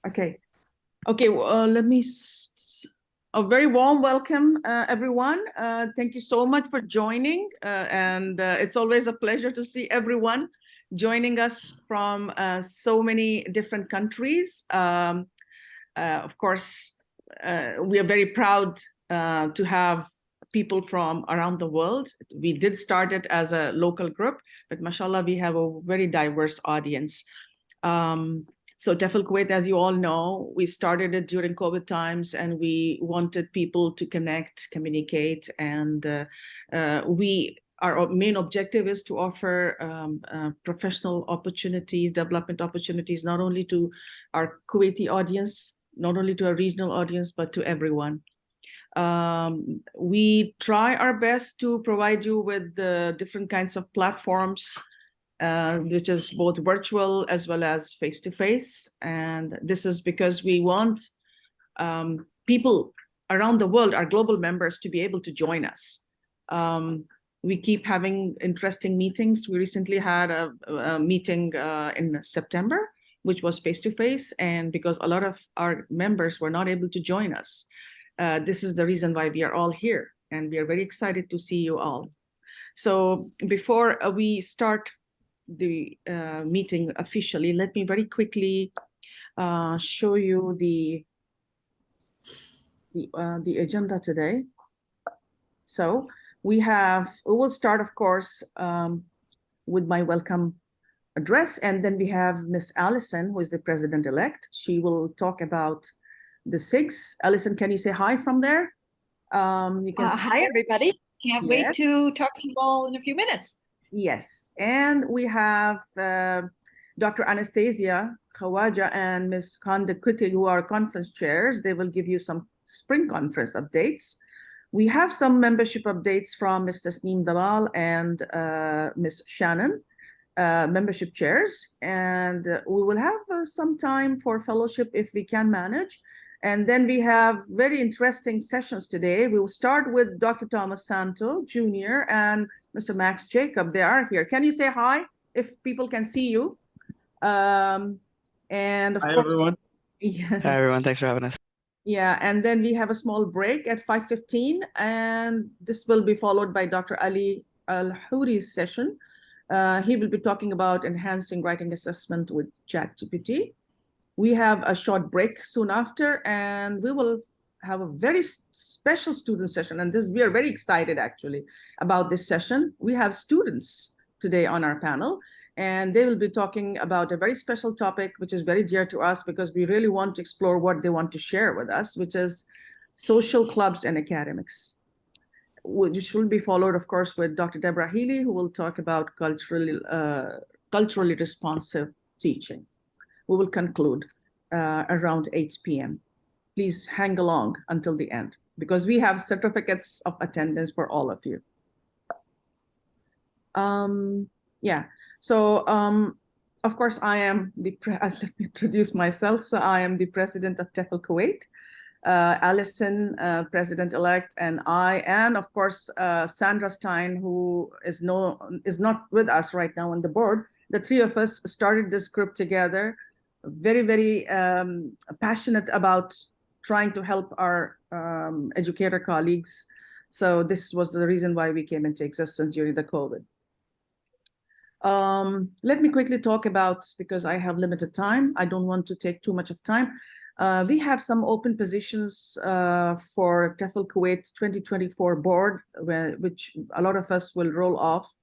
Okay. Okay. Let me. A very warm welcome, everyone. Thank you so much for joining, and it's always a pleasure to see everyone joining us from so many different countries. Of course, we are very proud to have people from around the world. We did start it as a local group, but mashallah, we have a very diverse audience. So TEFL Kuwait, as you all know, we started it during COVID times, and we wanted people to connect, communicate, and our main objective is to offer professional opportunities, development opportunities, not only to our Kuwaiti audience, not only to our regional audience, but to everyone. We try our best to provide you with the different kinds of platforms, which is both virtual as well as face-to-face. And this is because we want people around the world, our global members, to be able to join us. We keep having interesting meetings. We recently had a meeting in September, which was face-to-face. And because a lot of our members were not able to join us, this is the reason why we are all here. And we are very excited to see you all. So before we start the meeting officially, let me very quickly show you the agenda today. So we will start, of course, with my welcome address, and then we have Miss Allison, who is the president-elect. She will talk about the SIGs. Allison, can you say hi from there? You can hi, everybody. Can't wait to talk to you all in a few minutes. Yes, and we have Dr. Anastasia Khawaja and Ms. Khanda Kuti, who are conference chairs. They will give you some spring conference updates. We have some membership updates from Ms. Tasneem Dalal and Ms. Shannon, membership chairs. And we will have some time for fellowship if we can manage. And then we have very interesting sessions today. We will start with Dr. Thomas Santo Jr. and Mr. Max Jacob. They are here. Can you say hi if people can see you? And of hi, course, everyone. Yeah. Hi, everyone. Thanks for having us. Yeah, and then we have a small break at 5:15, and this will be followed by Dr. Ali Al-Houri's session. He will be talking about enhancing writing assessment with ChatGPT. We have a short break soon after, and we will have a very special student session. And we are very excited actually about this session. We have students today on our panel, and they will be talking about a very special topic, which is very dear to us because we really want to explore what they want to share with us, which is social clubs and academics, which will be followed, of course, with Dr. Deborah Healy, who will talk about culturally responsive teaching. We will conclude around 8 p.m. Please hang along until the end because we have certificates of attendance for all of you. Yeah, so of course I am let me introduce myself. So I am the president of TEFL Kuwait, Allison, president-elect, and I, and of course Sandra Stein, who is not with us right now on the board. The three of us started this group together, very, very passionate about trying to help our educator colleagues. So this was the reason why we came into existence during the COVID. Let me quickly talk about, because I have limited time, I don't want to take too much of time. We have some open positions for TEFL Kuwait 2024 board, which a lot of us will roll off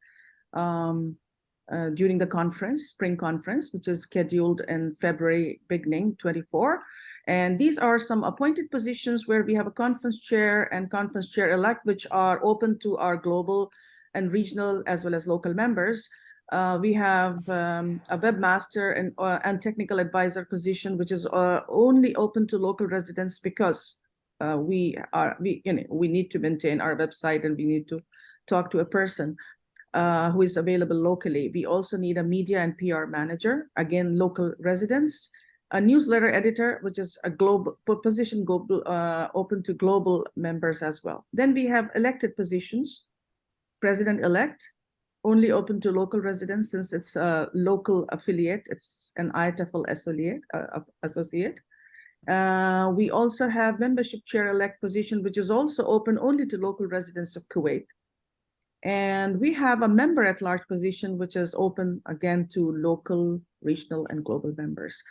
during the conference, spring conference, which is scheduled in February beginning 24. And these are some appointed positions where we have a conference chair and conference chair-elect, which are open to our global and regional as well as local members. We have a webmaster and technical advisor position, which is only open to local residents because we need to maintain our website and we need to talk to a person who is available locally. We also need a media and PR manager, again, local residents, a newsletter editor, which is a global position open to global members as well. Then we have elected positions, president-elect, only open to local residents since it's a local affiliate. It's an ITFL associate. We also have membership chair-elect position, which is also open only to local residents of Kuwait. And we have a member-at-large position, which is open again to local, regional, and global members.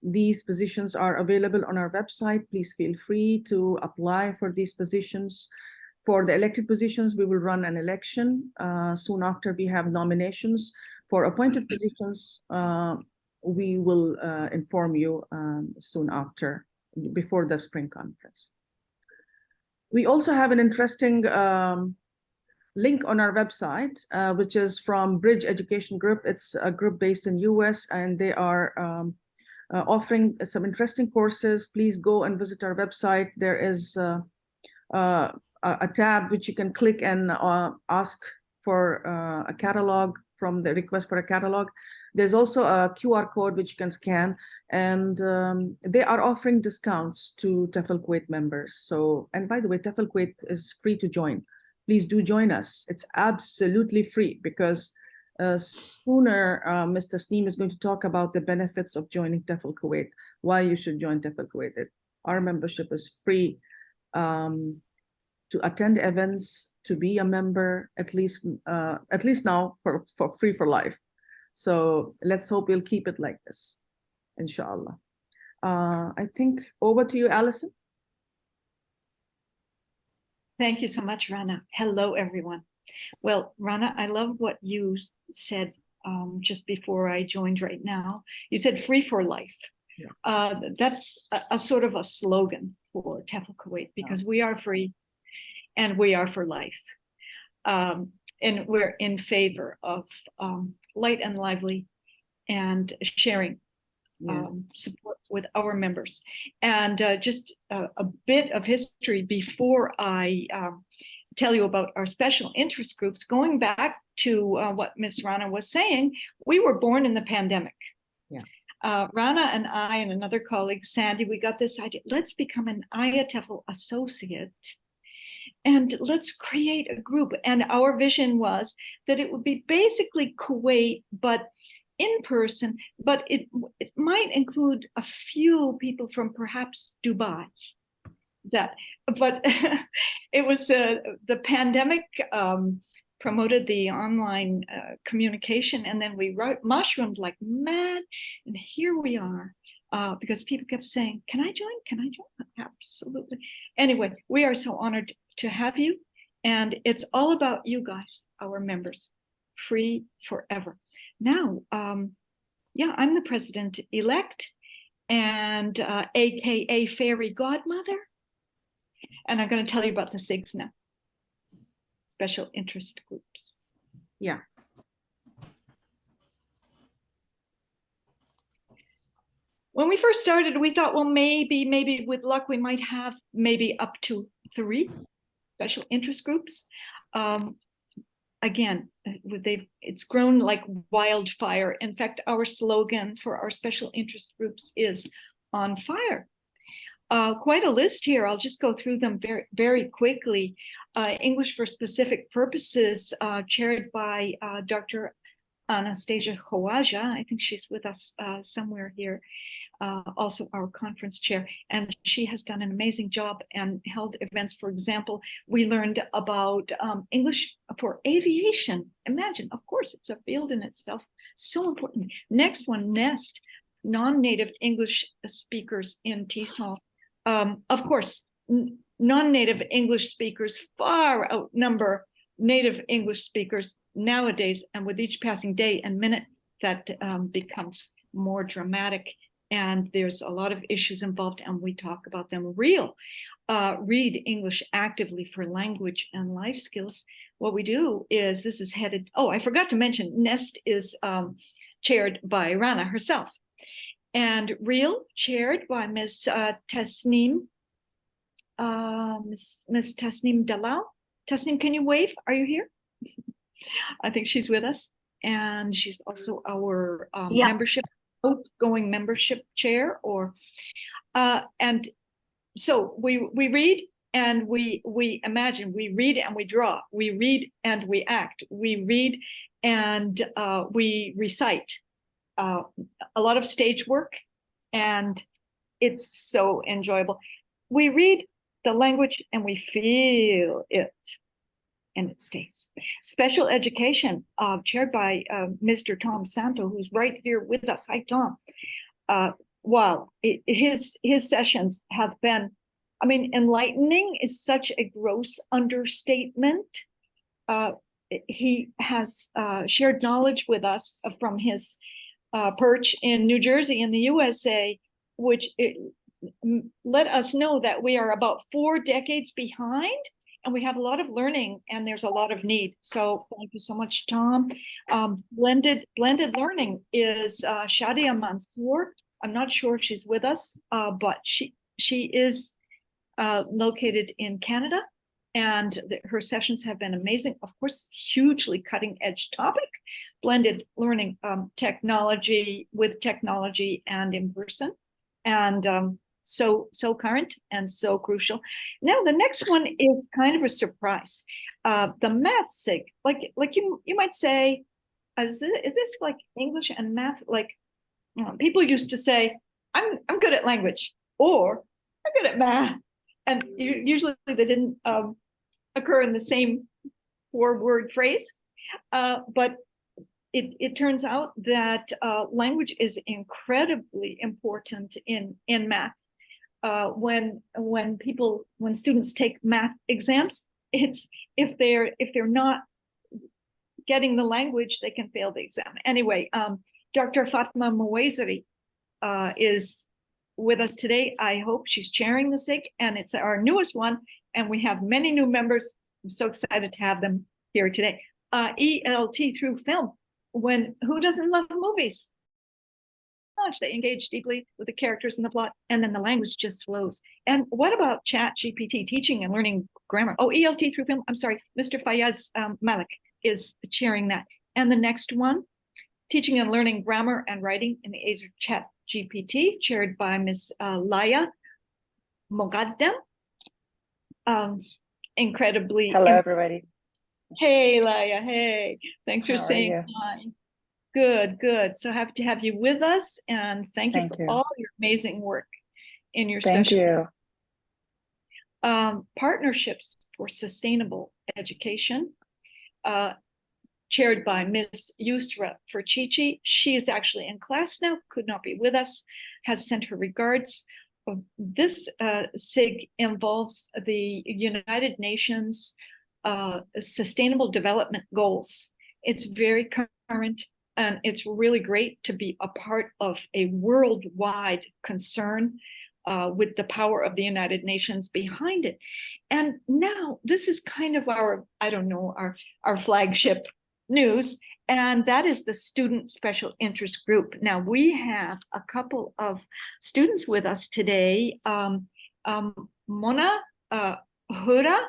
These positions are available on our website. Please feel free to apply for these positions. For the elected positions, we will run an election. Soon after we have nominations. For appointed positions, we will inform you soon after, before the spring conference. We also have an interesting link on our website, which is from Bridge Education Group. It's a group based in US, and they are offering some interesting courses. Please go and visit our website. There is a tab which you can click and ask for a catalog from the request for a catalog. There's also a QR code which you can scan, and they are offering discounts to TEFL Kuwait members. So, and by the way, TEFL Kuwait is free to join. Please do join us. It's absolutely free, because sooner Mr. Sneem is going to talk about the benefits of joining TEFL Kuwait, why you should join TEFL Kuwait. Our membership is free to attend events, to be a member, at least now for free for life. So let's hope we'll keep it like this, inshallah. I think over to you, Alison. Thank you so much, Rana. Hello, everyone. Well, Rana, I love what you said just before I joined right now. You said free for life. Yeah. That's a sort of a slogan for TEFL Kuwait, because we are free and we are for life. And we're in favor of light and lively and sharing support with our members. And just a bit of history before I tell you about our special interest groups. Going back to what Ms. Rana was saying, we were born in the pandemic. Yeah. Rana and I and another colleague, Sandy, we got this idea, let's become an IATEFL associate and let's create a group. And our vision was that it would be basically Kuwait, but in person, but it might include a few people from perhaps Dubai. But it was the pandemic promoted the online communication, and then we mushroomed like mad, and here we are. Because people kept saying, can I join? Can I join? Absolutely. Anyway, we are so honored to have you. And it's all about you guys, our members, free forever. Now, yeah, I'm the president-elect and AKA fairy godmother. And I'm going to tell you about the SIGs now. Special interest groups. Yeah. When we first started, we thought, well, maybe with luck, we might have maybe up to 3 special interest groups. Again, it's grown like wildfire. In fact, our slogan for our special interest groups is on fire. Quite a list here. I'll just go through them very, very quickly. English for Specific Purposes, chaired by Dr. Anastasia Khawaja. I think she's with us somewhere here, also our conference chair, and she has done an amazing job and held events. For example, we learned about English for aviation. Imagine, of course, it's a field in itself, so important. Next one, NEST, non-native English speakers in TESOL. Of course, non-native English speakers far outnumber native English speakers nowadays, and with each passing day and minute, that becomes more dramatic, and there's a lot of issues involved, and we talk about them. Read English actively for language and life skills. What we do is, this is headed, oh, I forgot to mention, NEST is chaired by Rana herself, and REAL chaired by Ms. Tasneem, Ms. Tasneem Dalal. Tasneem, can you wave? Are you here? I think she's with us, and she's also our outgoing membership chair. And so we read and we imagine, we read and we draw, we read and we act, we read and we recite, a lot of stage work, and it's so enjoyable. We read the language and we feel it, and it stays. Special education, chaired by Mr. Tom Santo, who's right here with us. Hi, Tom. Wow, his sessions have been, I mean, enlightening is such a gross understatement. He has shared knowledge with us from his perch in New Jersey in the USA, which let us know that we are about 4 decades behind, and we have a lot of learning, and there's a lot of need. So thank you so much, Tom. Blended learning is Shadia Mansour. I'm not sure if she's with us, but she is located in Canada, and her sessions have been amazing. Of course, hugely cutting edge topic, blended learning, technology with technology and in person, and so current and so crucial. Now the next one is kind of a surprise. The math SIG, like you might say, is this like English and math? Like people used to say, I'm good at language, or I'm good at math, and usually they didn't occur in the same 4-word phrase, but it turns out that language is incredibly important in math. When students take math exams, it's if they're not getting the language, they can fail the exam. Anyway, Dr. Fatma Mawaziri is with us today. I hope she's chairing the SIG, and it's our newest one, and we have many new members. I'm so excited to have them here today. ELT through film. Who doesn't love movies? They engage deeply with the characters and the plot, and then the language just flows. And what about Chat GPT, teaching and learning grammar? Oh, ELT through film. I'm sorry, Mr. Fayez Malik is chairing that. And the next one, teaching and learning grammar and writing in the age of Chat GPT, chaired by Ms. Laya Mogaddam. Incredibly. Hello, everybody. Hey, Laya. Hey, thanks for saying hi. Good. So happy to have you with us, and thank you for all your amazing work in your special. Partnerships for Sustainable Education, chaired by Ms. Yusra Ferchichi. She is actually in class now, could not be with us, has sent her regards. This SIG involves the United Nations Sustainable Development Goals. It's very current, and it's really great to be a part of a worldwide concern with the power of the United Nations behind it. And now this is kind of our flagship news, and that is the Student Special Interest Group. Now we have a couple of students with us today, Mona, Hura,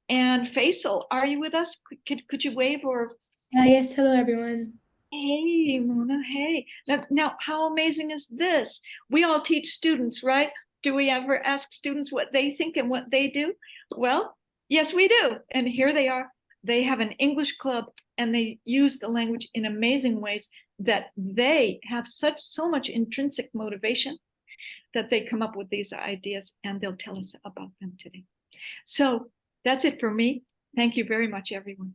and Faisal. Are you with us? Could you wave or? Yes, hello everyone. Hey, Mona, hey. Now, how amazing is this? We all teach students, right? Do we ever ask students what they think and what they do? Well, yes, we do. And here they are. They have an English club, and they use the language in amazing ways that they have so much intrinsic motivation that they come up with these ideas, and they'll tell us about them today. So that's it for me. Thank you very much, everyone.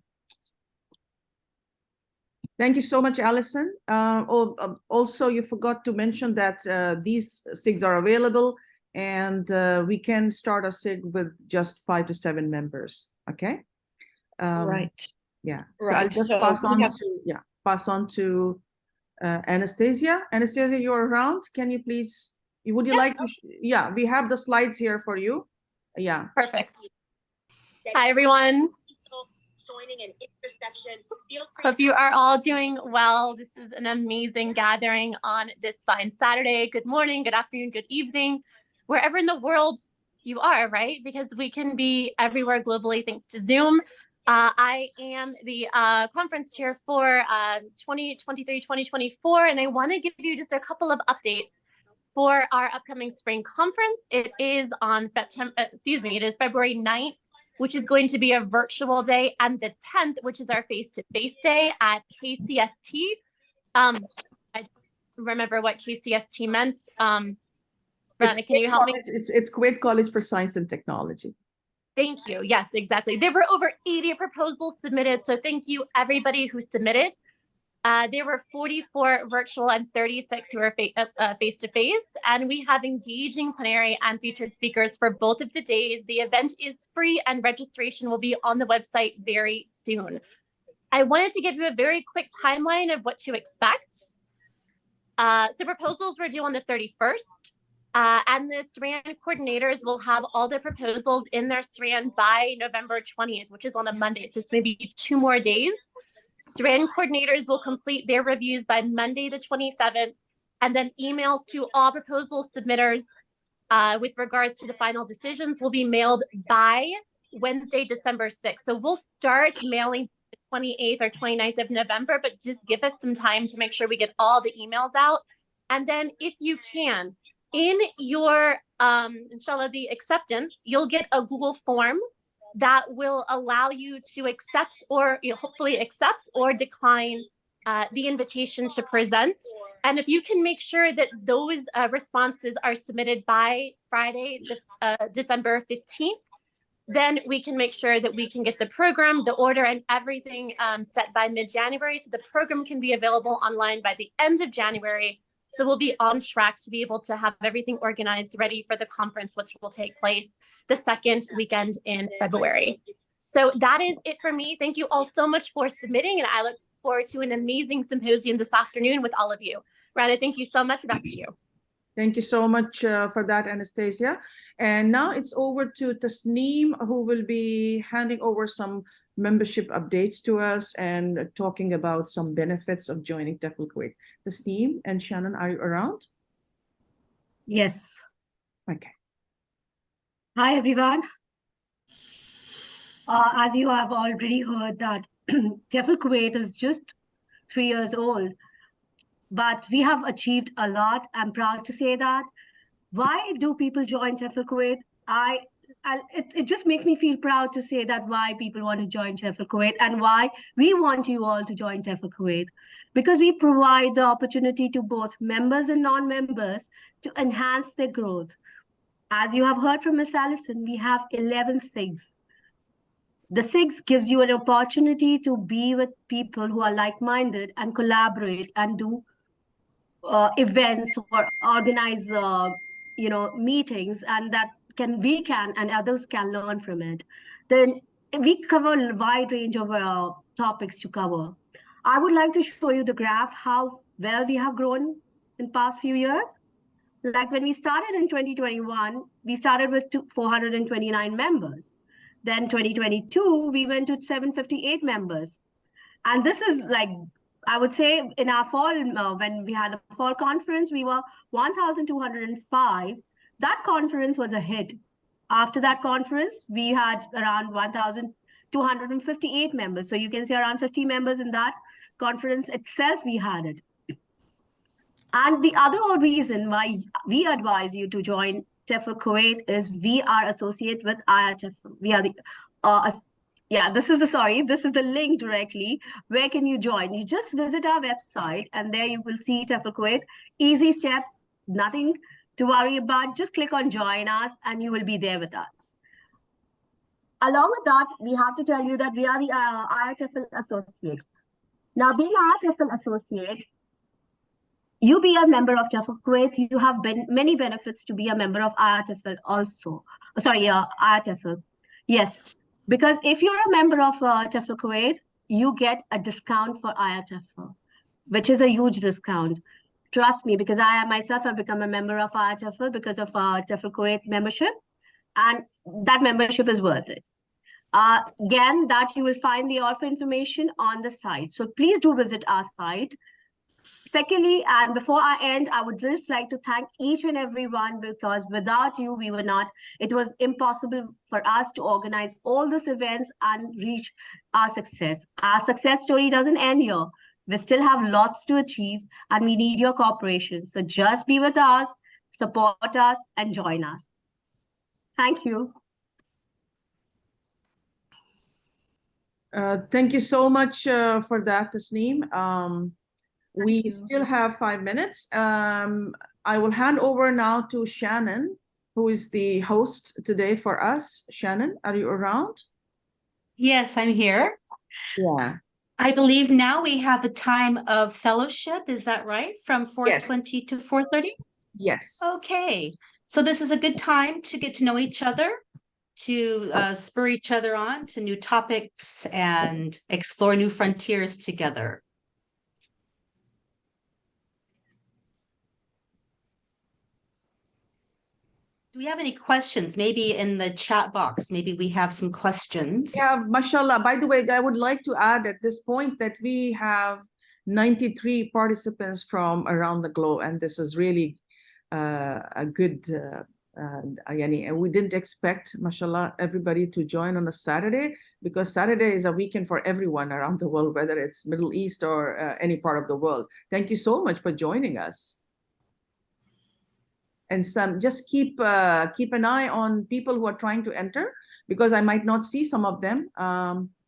Thank you so much, Allison. Also, you forgot to mention that these SIGs are available, and we can start a SIG with just 5 to 7 members. Okay. Right. Yeah. So I'll just pass on to Anastasia. Anastasia, you're around. Can you please? Would you like to? Yeah, we have the slides here for you. Yeah. Perfect. Hi, everyone. Joining an intersection. Hope you are all doing well. This is an amazing gathering on this fine Saturday. Good morning, good afternoon, good evening, wherever in the world you are, right? Because we can be everywhere globally thanks to Zoom. I am the conference chair for 2023-2024, and I want to give you just a couple of updates for our upcoming spring conference. It is on it is February 9th, which is going to be a virtual day, and the 10th, which is our face-to-face day at KCST. I don't remember what KCST meant. Rana, can you help me? It's Kuwait College for Science and Technology. Thank you. Yes, exactly. There were over 80 proposals submitted, so thank you everybody who submitted. There were 44 virtual and 36 who were face-to-face, and we have engaging plenary and featured speakers for both of the days. The event is free and registration will be on the website very soon. I wanted to give you a very quick timeline of what to expect. So proposals were due on the 31st, and the strand coordinators will have all the proposals in their strand by November 20th, which is on a Monday, so it's maybe 2 more days. Strand coordinators will complete their reviews by Monday the 27th, and then emails to all proposal submitters with regards to the final decisions will be mailed by Wednesday, December 6th. So we'll start mailing the 28th or 29th of November, but just give us some time to make sure we get all the emails out. And then if you can, in your, inshallah, the acceptance, you'll get a Google form that will allow you to accept or hopefully accept or decline the invitation to present. And if you can make sure that those responses are submitted by Friday, December 15th, then we can make sure that we can get the program, the order, and everything set by mid-January. So the program can be available online by the end of January. So we'll be on track to be able to have everything organized, ready for the conference, which will take place the second weekend in February. So that is it for me. Thank you all so much for submitting, and I look forward to an amazing symposium this afternoon with all of you. Rana, thank you so much. Back to you. Thank you so much for that, Anastasia. And now it's over to Tasneem, who will be handing over some membership updates to us and talking about some benefits of joining TEFL Kuwait. Tasneem and Shannon, are you around? Yes. Okay. Hi, everyone. As you have already heard that TEFL Kuwait is just 3 years old, but we have achieved a lot. I'm proud to say that. Why do people join TEFL Kuwait? It just makes me feel proud to say that why people want to join TEFL Kuwait and why we want you all to join TEFL Kuwait. Because we provide the opportunity to both members and non-members to enhance their growth. As you have heard from Ms. Allison, we have 11 SIGs. The SIGs gives you an opportunity to be with people who are like-minded and collaborate and do events or organize meetings, and that we can and others can learn from it. Then we cover a wide range of topics to cover. I would like to show you the graph how well we have grown in past few years. Like when we started in 2021, we started with 429 members. Then 2022, we went to 758 members. And this is like, I would say in our fall, when we had the fall conference, we were 1,205. That conference was a hit. After that conference, we had around 1,258 members. So you can see around 50 members in that conference itself, we had it. And the other reason why we advise you to join TEFL Kuwait is we are associated with IATEFL. We are the, this is the link directly. Where can you join? You just visit our website and there you will see TEFL Kuwait. Easy steps, nothing to worry about. Just click on join us and you will be there with us. Along with that, we have to tell you that we are the IATEFL associate. Now, being IATEFL associate, you be a member of TEFL Kuwait, you have many benefits to be a member of IATEFL also. IATEFL. Yes, because if you're a member of TEFL Kuwait, you get a discount for IATEFL, which is a huge discount. Trust me, because I myself have become a member of IATEFL because of TEFL Kuwait membership, and that membership is worth it. Again, that you will find the offer information on the site. So please do visit our site. Secondly, and before I end, I would just like to thank each and every one, because without you, it was impossible for us to organize all these events and reach our success. Our success story doesn't end here. We still have lots to achieve and we need your cooperation. So just be with us, support us, and join us. Thank you. Thank you so much for that, Tasneem. We you. still have 5 minutes. I will hand over now to Shannon, who is the host today for us. Shannon, are you around? Yes, I'm here. Yeah. I believe now we have a time of fellowship. Is that right? From 4:20 to 4:30? Yes. Okay. So this is a good time to get to know each other, to spur each other on to new topics and explore new frontiers together. Do we have any questions? Maybe in the chat box, maybe we have some questions. Yeah, mashallah. By the way, I would like to add at this point that we have 93 participants from around the globe, and this is really a good, and we didn't expect, mashallah, everybody to join on a Saturday, because Saturday is a weekend for everyone around the world, whether it's Middle East or any part of the world. Thank you so much for joining us. And just keep an eye on people who are trying to enter, because I might not see some of them.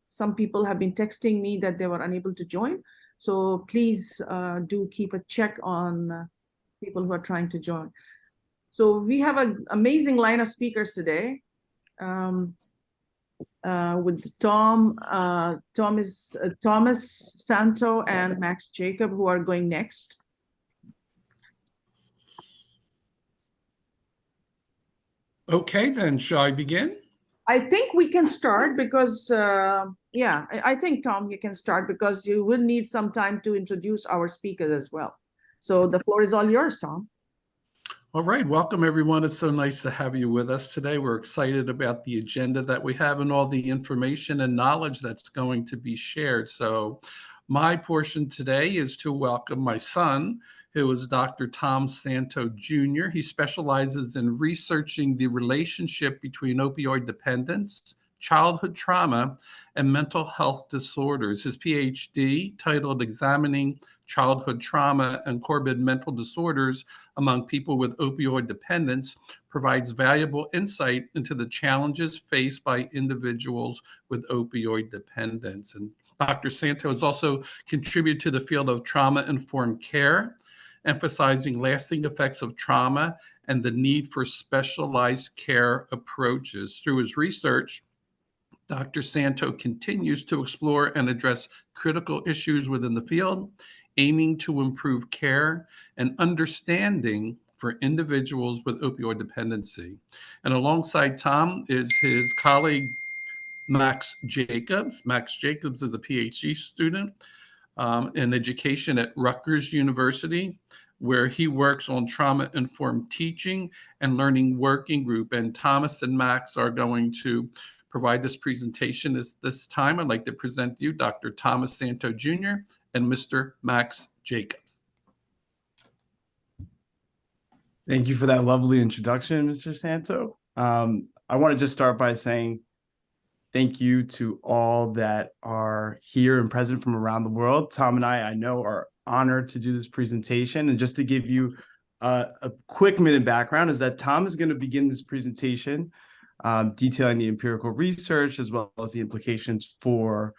Some people have been texting me that they were unable to join. So please do keep a check on people who are trying to join. So we have an amazing line of speakers today. With Thomas Santo and Max Jacob, who are going next. Okay, then, shall I begin? I think we can start because, yeah, I think, Tom, you can start because you will need some time to introduce our speakers as well. So the floor is all yours, Tom. All right, welcome everyone. It's so nice to have you with us today. We're excited about the agenda that we have and all the information and knowledge that's going to be shared. So my portion today is to welcome my son, who is Dr. Tom Santo Jr. He specializes in researching the relationship between opioid dependence, childhood trauma, and mental health disorders. His PhD, titled Examining Childhood Trauma and Comorbid Mental Disorders Among People with Opioid Dependence, provides valuable insight into the challenges faced by individuals with opioid dependence. And Dr. Santo has also contributed to the field of trauma-informed care, emphasizing lasting effects of trauma and the need for specialized care approaches. Through his research, Dr. Santo continues to explore and address critical issues within the field, aiming to improve care and understanding for individuals with opioid dependency. And alongside Tom is his colleague, Max Jacobs. Max Jacobs is a PhD student in education at Rutgers University, where he works on trauma-informed teaching and learning working group. And Thomas and Max are going to provide this presentation this time. I'd like to present to you Dr. Thomas Santo Jr. and Mr. Max Jacobs. Thank you for that lovely introduction, Mr. Santo. I want to just start by saying thank you to all that are here and present from around the world. Tom and I know, are honored to do this presentation. And just to give you a quick minute background is that Tom is going to begin this presentation detailing the empirical research as well as the implications for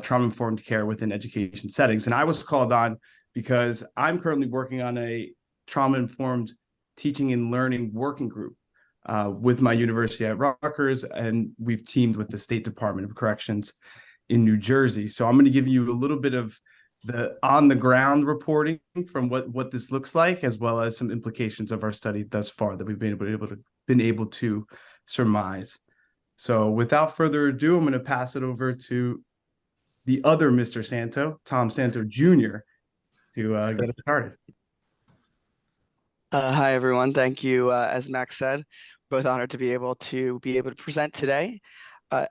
trauma-informed care within education settings. And I was called on because I'm currently working on a trauma-informed teaching and learning working group with my university at Rutgers, and we've teamed with the State Department of Corrections in New Jersey. So I'm going to give you a little bit of the on-the-ground reporting from what this looks like, as well as some implications of our study thus far that we've been able to surmise. So without further ado, I'm going to pass it over to the other Mr. Santo, Tom Santo Jr., to get us started. Hi, everyone. Thank you. As Max said, both honored to be able to present today.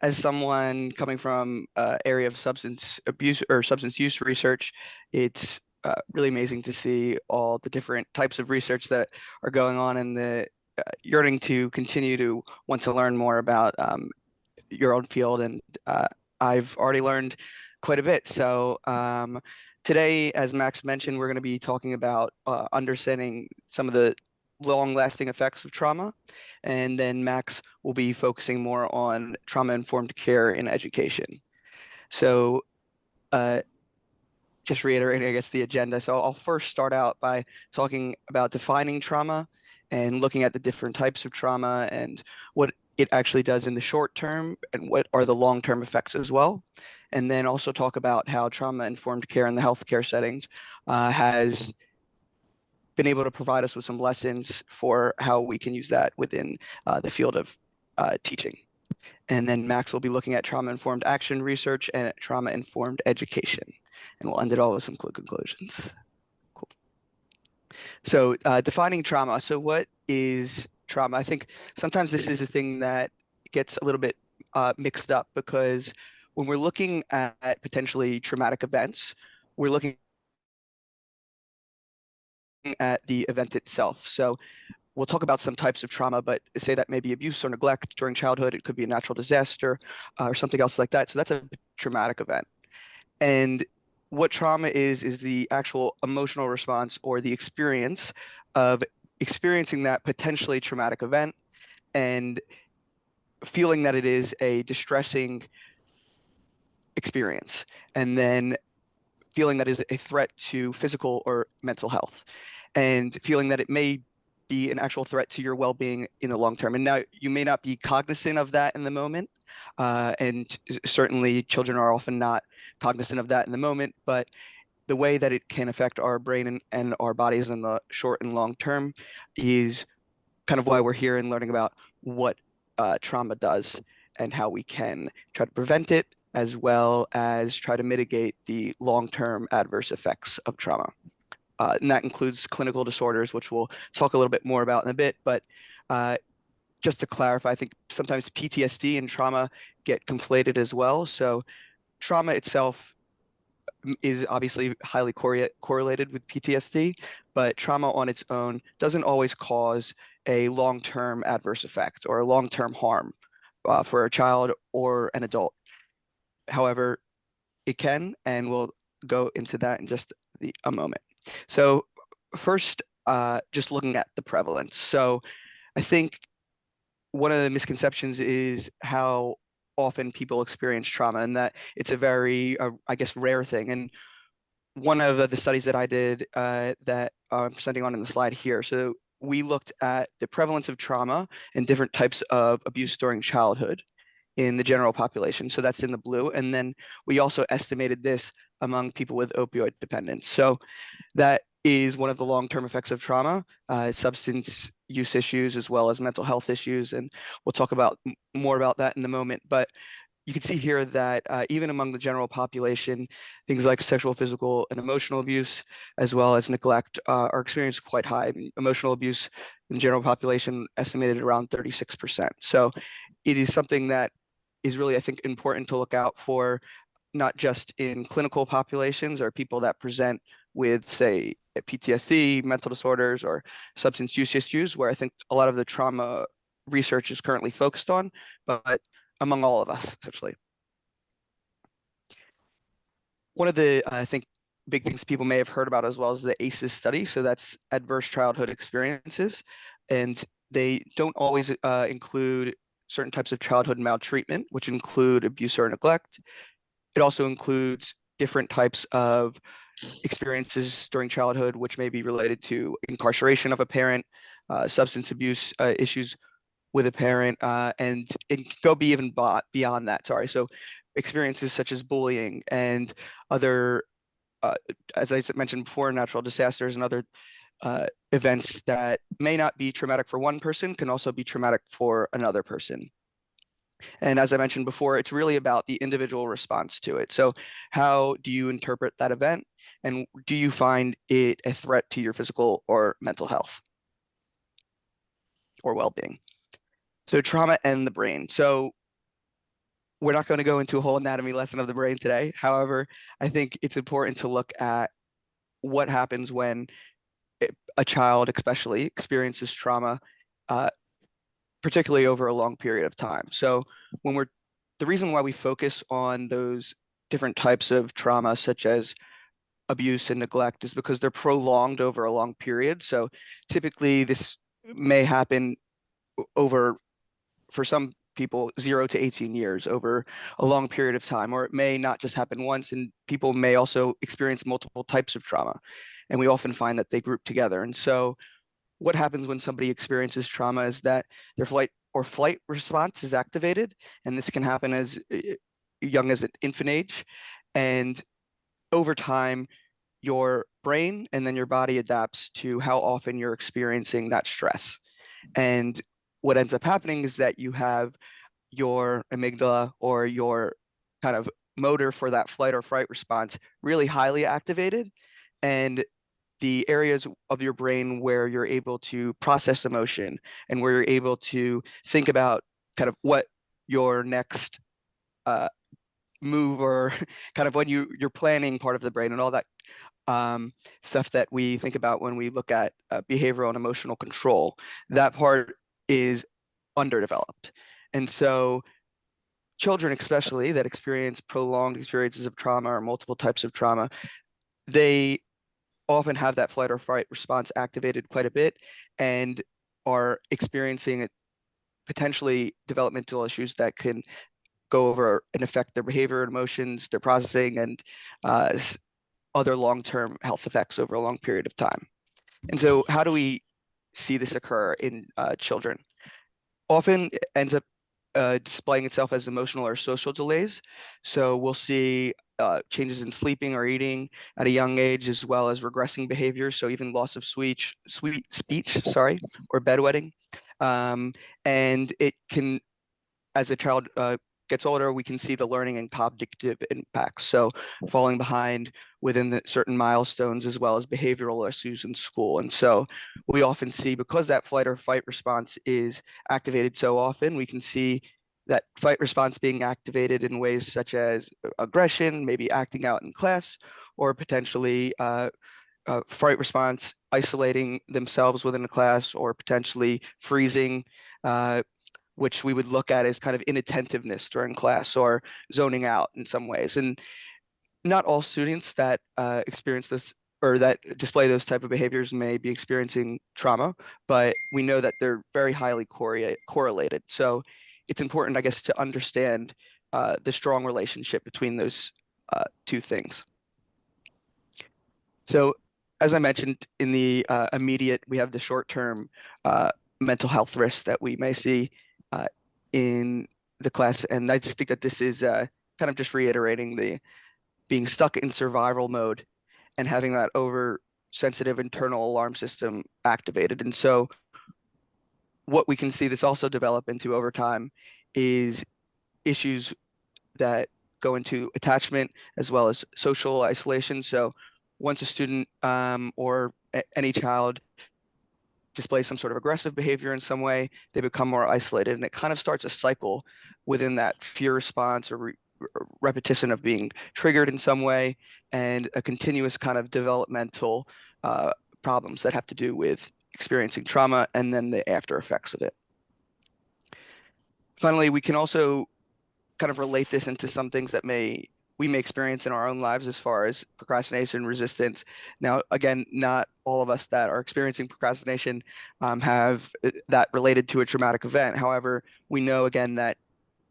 As someone coming from area of substance abuse or substance use research, it's really amazing to see all the different types of research that are going on and the yearning to continue to want to learn more about your own field. And I've already learned quite a bit. So today, as Max mentioned, we're going to be talking about understanding some of the long-lasting effects of trauma. And then Max will be focusing more on trauma-informed care in education. So just reiterating, I guess, the agenda. So I'll first start out by talking about defining trauma and looking at the different types of trauma and what it actually does in the short term and what are the long-term effects as well. And then also talk about how trauma-informed care in the healthcare settings has been able to provide us with some lessons for how we can use that within the field of teaching. And then Max will be looking at trauma-informed action research and trauma-informed education. And we'll end it all with some quick conclusions. Cool. So defining trauma. So what is trauma? I think sometimes this is a thing that gets a little bit mixed up, because when we're looking at potentially traumatic events, we're looking at the event itself. So we'll talk about some types of trauma, but say that maybe abuse or neglect during childhood. It could be a natural disaster or something else like that. So that's a traumatic event. And what trauma is the actual emotional response or the experience of experiencing that potentially traumatic event and feeling that it is a distressing experience, and then feeling that is a threat to physical or mental health, and feeling that it may be an actual threat to your well-being in the long term. And now you may not be cognizant of that in the moment, and certainly children are often not cognizant of that in the moment, but the way that it can affect our brain and our bodies in the short and long term is kind of why we're here and learning about what trauma does and how we can try to prevent it, as well as try to mitigate the long-term adverse effects of trauma. And that includes clinical disorders, which we'll talk a little bit more about in a bit. But just to clarify, I think sometimes PTSD and trauma get conflated as well. So trauma itself is obviously highly correlated with PTSD, but trauma on its own doesn't always cause a long-term adverse effect or a long-term harm for a child or an adult. However, it can, and we'll go into that in just a moment. So first, just looking at the prevalence. So I think one of the misconceptions is how often people experience trauma, and that it's a very, I guess, rare thing. And one of the studies that I did that I'm presenting on in the slide here. So we looked at the prevalence of trauma and different types of abuse during childhood in the general population. So that's in the blue. And then we also estimated this among people with opioid dependence. So that is one of the long-term effects of trauma, substance use issues, as well as mental health issues. And we'll talk about more about that in a moment. But you can see here that even among the general population, things like sexual, physical, and emotional abuse, as well as neglect, are experienced quite high. I mean, emotional abuse in the general population estimated around 36%. So it is something that is really, I think, important to look out for, not just in clinical populations or people that present with, say, PTSD, mental disorders, or substance use issues, where I think a lot of the trauma research is currently focused on, but among all of us, essentially. One of the, I think, big things people may have heard about as well is the ACEs study. So that's adverse childhood experiences. And they don't always include certain types of childhood maltreatment, which include abuse or neglect. It also includes different types of experiences during childhood, which may be related to incarceration of a parent, substance abuse issues with a parent, and it can go even beyond that. Sorry. So experiences such as bullying and other, as I mentioned before, natural disasters and other events that may not be traumatic for one person can also be traumatic for another person. And as I mentioned before, it's really about the individual response to it. So how do you interpret that event? And do you find it a threat to your physical or mental health or well-being? So trauma and the brain. So we're not going to go into a whole anatomy lesson of the brain today. However, I think it's important to look at what happens when a child especially experiences trauma, particularly over a long period of time. So the reason why we focus on those different types of trauma, such as abuse and neglect, is because they're prolonged over a long period. So typically this may happen over, for some people, 0 to 18 years over a long period of time, or it may not just happen once, and people may also experience multiple types of trauma. And we often find that they group together. And so what happens when somebody experiences trauma is that their flight response is activated, and this can happen as young as an infant age. And over time, your brain and then your body adapts to how often you're experiencing that stress. And what ends up happening is that you have your amygdala, or your kind of motor for that flight or fright response, really highly activated. And the areas of your brain where you're able to process emotion and where you're able to think about kind of what your next move, or kind of when you're planning part of the brain and all that stuff that we think about when we look at behavioral and emotional control, that part is underdeveloped. And so children, especially that experience prolonged experiences of trauma or multiple types of trauma, they often have that flight or fright response activated quite a bit and are experiencing potentially developmental issues that can go over and affect their behavior and emotions, their processing, and other long-term health effects over a long period of time. And so how do we see this occur in children? Often it ends up displaying itself as emotional or social delays. So we'll see changes in sleeping or eating at a young age, as well as regressing behaviors. So even loss of sweet speech, sorry, or bedwetting. And it can, as a child gets older, we can see the learning and cognitive impacts. So falling behind within the certain milestones, as well as behavioral issues in school. And so we often see, because that flight or fight response is activated so often, we can see that fight response being activated in ways such as aggression, maybe acting out in class, or potentially fright response, isolating themselves within a class, or potentially freezing, which we would look at as kind of inattentiveness during class, or zoning out in some ways. And not all students that experience this or that display those type of behaviors may be experiencing trauma, but we know that they're very highly correlated. So it's important, I guess, to understand the strong relationship between those two things. So as I mentioned, in the immediate, we have the short-term mental health risks that we may see in the class. And I just think that this is kind of just reiterating the being stuck in survival mode and having that oversensitive internal alarm system activated. And so what we can see this also develop into over time is issues that go into attachment, as well as social isolation. So once a student or any child display some sort of aggressive behavior in some way, they become more isolated, and it kind of starts a cycle within that fear response, or repetition of being triggered in some way, and a continuous kind of developmental problems that have to do with experiencing trauma and then the after effects of it. Finally, we can also kind of relate this into some things that we may experience in our own lives, as far as procrastination, resistance. Now, again, not all of us that are experiencing procrastination have that related to a traumatic event. However, we know, again, that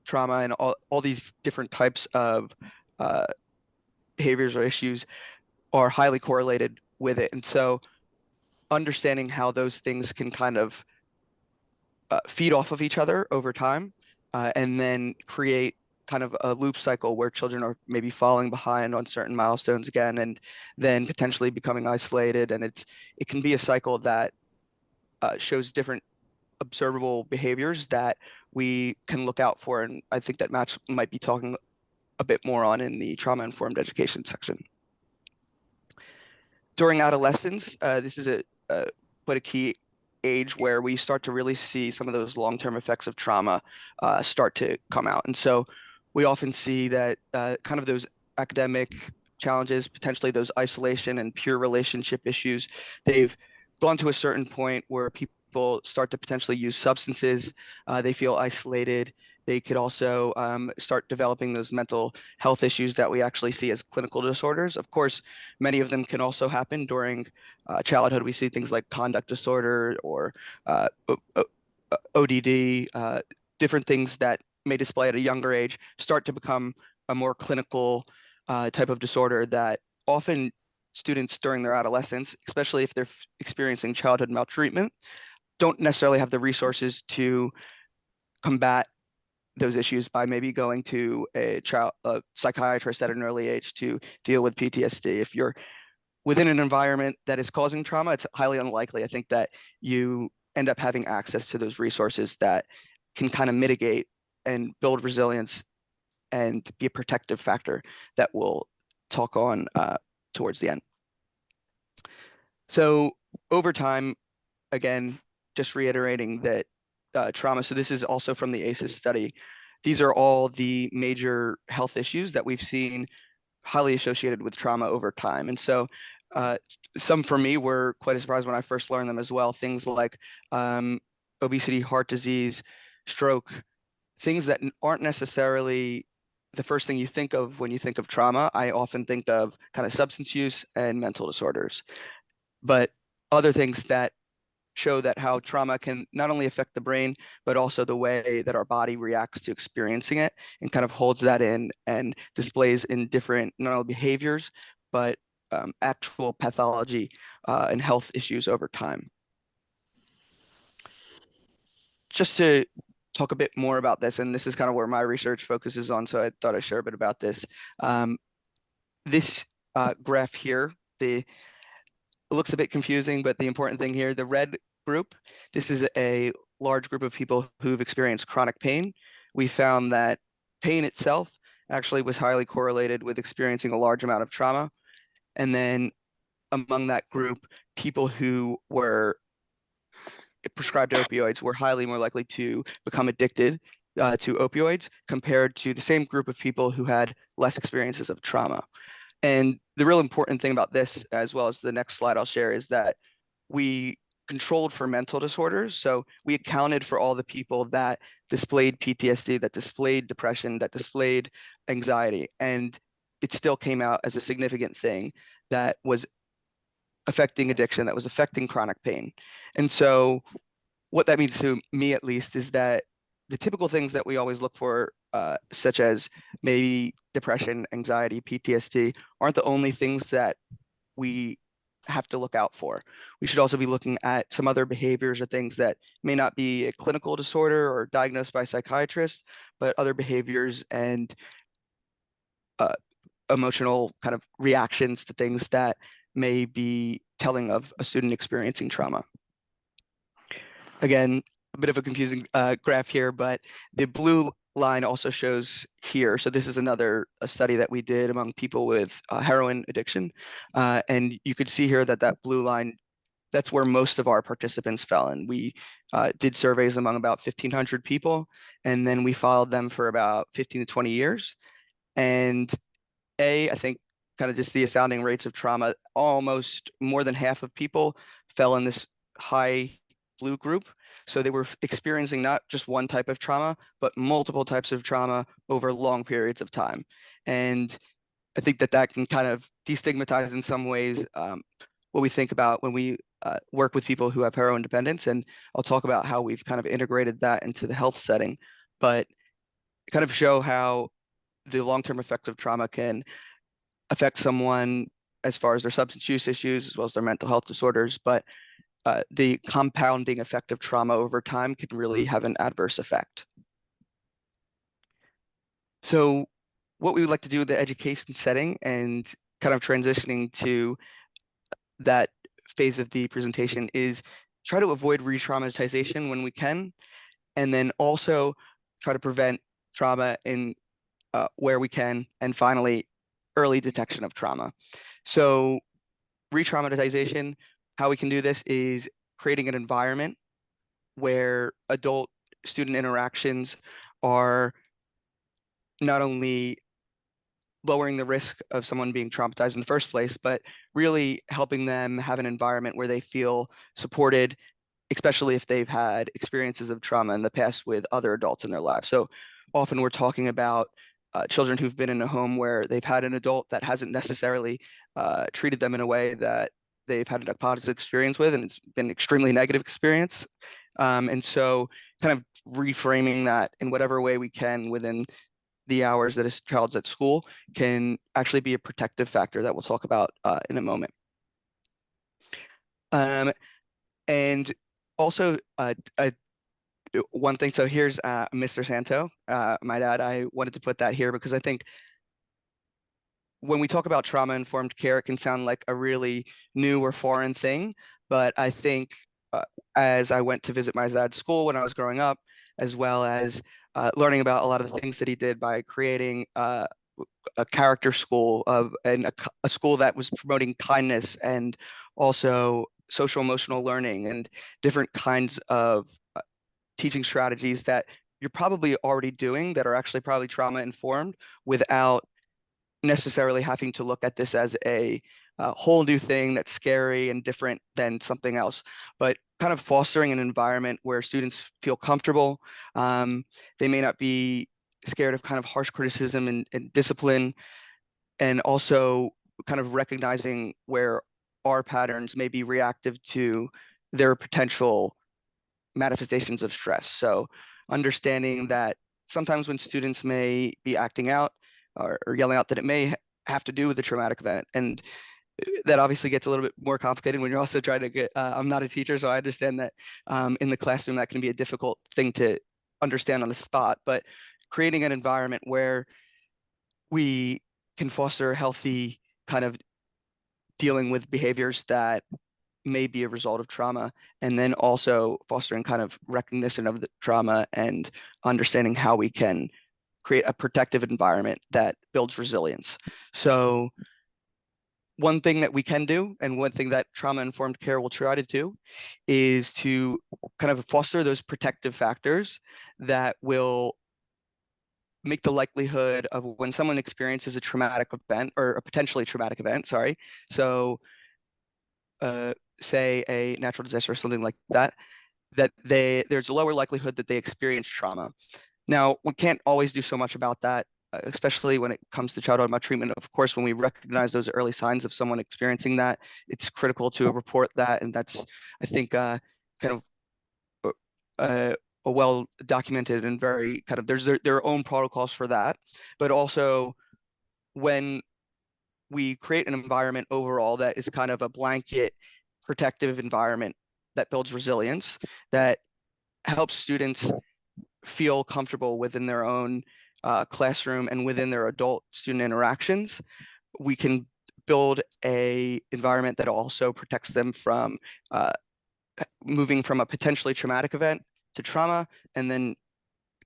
trauma and all these different types of behaviors or issues are highly correlated with it. And so understanding how those things can kind of feed off of each other over time, and then create kind of a loop cycle where children are maybe falling behind on certain milestones again, and then potentially becoming isolated. And it can be a cycle that shows different observable behaviors that we can look out for. And I think that Matt might be talking a bit more on in the trauma-informed education section. During adolescence, this is quite a key age where we start to really see some of those long-term effects of trauma start to come out. And so we often see that kind of those academic challenges, potentially those isolation and peer relationship issues, they've gone to a certain point where people start to potentially use substances. They feel isolated. They could also start developing those mental health issues that we actually see as clinical disorders. Of course, many of them can also happen during childhood. We see things like conduct disorder or ODD, different things that may display at a younger age start to become a more clinical type of disorder that often students during their adolescence, especially if they're experiencing childhood maltreatment, don't necessarily have the resources to combat those issues by maybe going to a psychiatrist at an early age to deal with PTSD. If you're within an environment that is causing trauma, it's highly unlikely, I think, that you end up having access to those resources that can kind of mitigate and build resilience and be a protective factor that we'll talk on towards the end. So over time, again, just reiterating that trauma, so this is also from the ACEs study, these are all the major health issues that we've seen highly associated with trauma over time. And so some for me were quite a surprise when I first learned them as well. Things like obesity, heart disease, stroke, things that aren't necessarily the first thing you think of when you think of trauma. I often think of kind of substance use and mental disorders, but other things that show that how trauma can not only affect the brain, but also the way that our body reacts to experiencing it and kind of holds that in and displays in different, not only behaviors, but actual pathology and health issues over time. Just to talk a bit more about this, and this is kind of where my research focuses on, so I thought I'd share a bit about this. This graph here, it looks a bit confusing, but the important thing here, the red group, this is a large group of people who've experienced chronic pain. We found that pain itself actually was highly correlated with experiencing a large amount of trauma. And then among that group, people who were prescribed opioids were highly more likely to become addicted to opioids compared to the same group of people who had less experiences of trauma. And the real important thing about this, as well as the next slide I'll share, is that we controlled for mental disorders. So we accounted for all the people that displayed PTSD, that displayed depression, that displayed anxiety. And it still came out as a significant thing that was affecting addiction, that was affecting chronic pain. And so what that means to me, at least, is that the typical things that we always look for, such as maybe depression, anxiety, PTSD, aren't the only things that we have to look out for. We should also be looking at some other behaviors or things that may not be a clinical disorder or diagnosed by psychiatrists, but other behaviors and emotional kind of reactions to things that may be telling of a student experiencing trauma. Again, a bit of a confusing graph here, but the blue line also shows here. So this is a study that we did among people with heroin addiction. And you could see here that that blue line, that's where most of our participants fell in. We did surveys among about 1,500 people, and then we followed them for about 15 to 20 years. And I think kind of just the astounding rates of trauma, almost more than half of people fell in this high blue group. So they were experiencing not just one type of trauma, but multiple types of trauma over long periods of time. And I think that that can kind of destigmatize in some ways what we think about when we work with people who have heroin dependence. And I'll talk about how we've kind of integrated that into the health setting, but kind of show how the long-term effects of trauma can affect someone as far as their substance use issues, as well as their mental health disorders. But the compounding effect of trauma over time can really have an adverse effect. So what we would like to do with the education setting and kind of transitioning to that phase of the presentation is try to avoid re-traumatization when we can, and then also try to prevent trauma in where we can, and finally, early detection of trauma. So re-traumatization, how we can do this is creating an environment where adult-student interactions are not only lowering the risk of someone being traumatized in the first place, but really helping them have an environment where they feel supported, especially if they've had experiences of trauma in the past with other adults in their lives. So often we're talking about children who've been in a home where they've had an adult that hasn't necessarily treated them in a way that they've had a positive experience with, and it's been an extremely negative experience. And so kind of reframing that in whatever way we can within the hours that a child's at school can actually be a protective factor that we'll talk about in a moment. And also one thing, so here's Mr. Santo, my dad. I wanted to put that here because I think when we talk about trauma-informed care, it can sound like a really new or foreign thing. But I think as I went to visit my dad's school when I was growing up, as well as learning about a lot of the things that he did by creating a character school and a school that was promoting kindness and also social emotional learning and different kinds of teaching strategies that you're probably already doing that are actually probably trauma informed without necessarily having to look at this as a whole new thing that's scary and different than something else, but kind of fostering an environment where students feel comfortable. They may not be scared of kind of harsh criticism and discipline, and also kind of recognizing where our patterns may be reactive to their potential manifestations of stress. So understanding that sometimes when students may be acting out or yelling out, that it may have to do with the traumatic event. And that obviously gets a little bit more complicated when you're also trying to get, I'm not a teacher, so I understand that in the classroom that can be a difficult thing to understand on the spot, but creating an environment where we can foster a healthy kind of dealing with behaviors that may be a result of trauma, and then also fostering kind of recognition of the trauma and understanding how we can create a protective environment that builds resilience. So one thing that we can do, and one thing that trauma-informed care will try to do, is to kind of foster those protective factors that will make the likelihood of when someone experiences a traumatic event or a potentially traumatic event, sorry, so say a natural disaster or something like that, there's a lower likelihood that they experience trauma. Now, we can't always do so much about that, especially when it comes to childhood maltreatment. Of course, when we recognize those early signs of someone experiencing that, it's critical to report that, and that's, I think, kind of a well documented and very kind of there's their own protocols for that. But also, when we create an environment overall that is kind of a blanket protective environment that builds resilience, that helps students feel comfortable within their own classroom and within their adult student interactions, we can build a environment that also protects them from moving from a potentially traumatic event to trauma, and then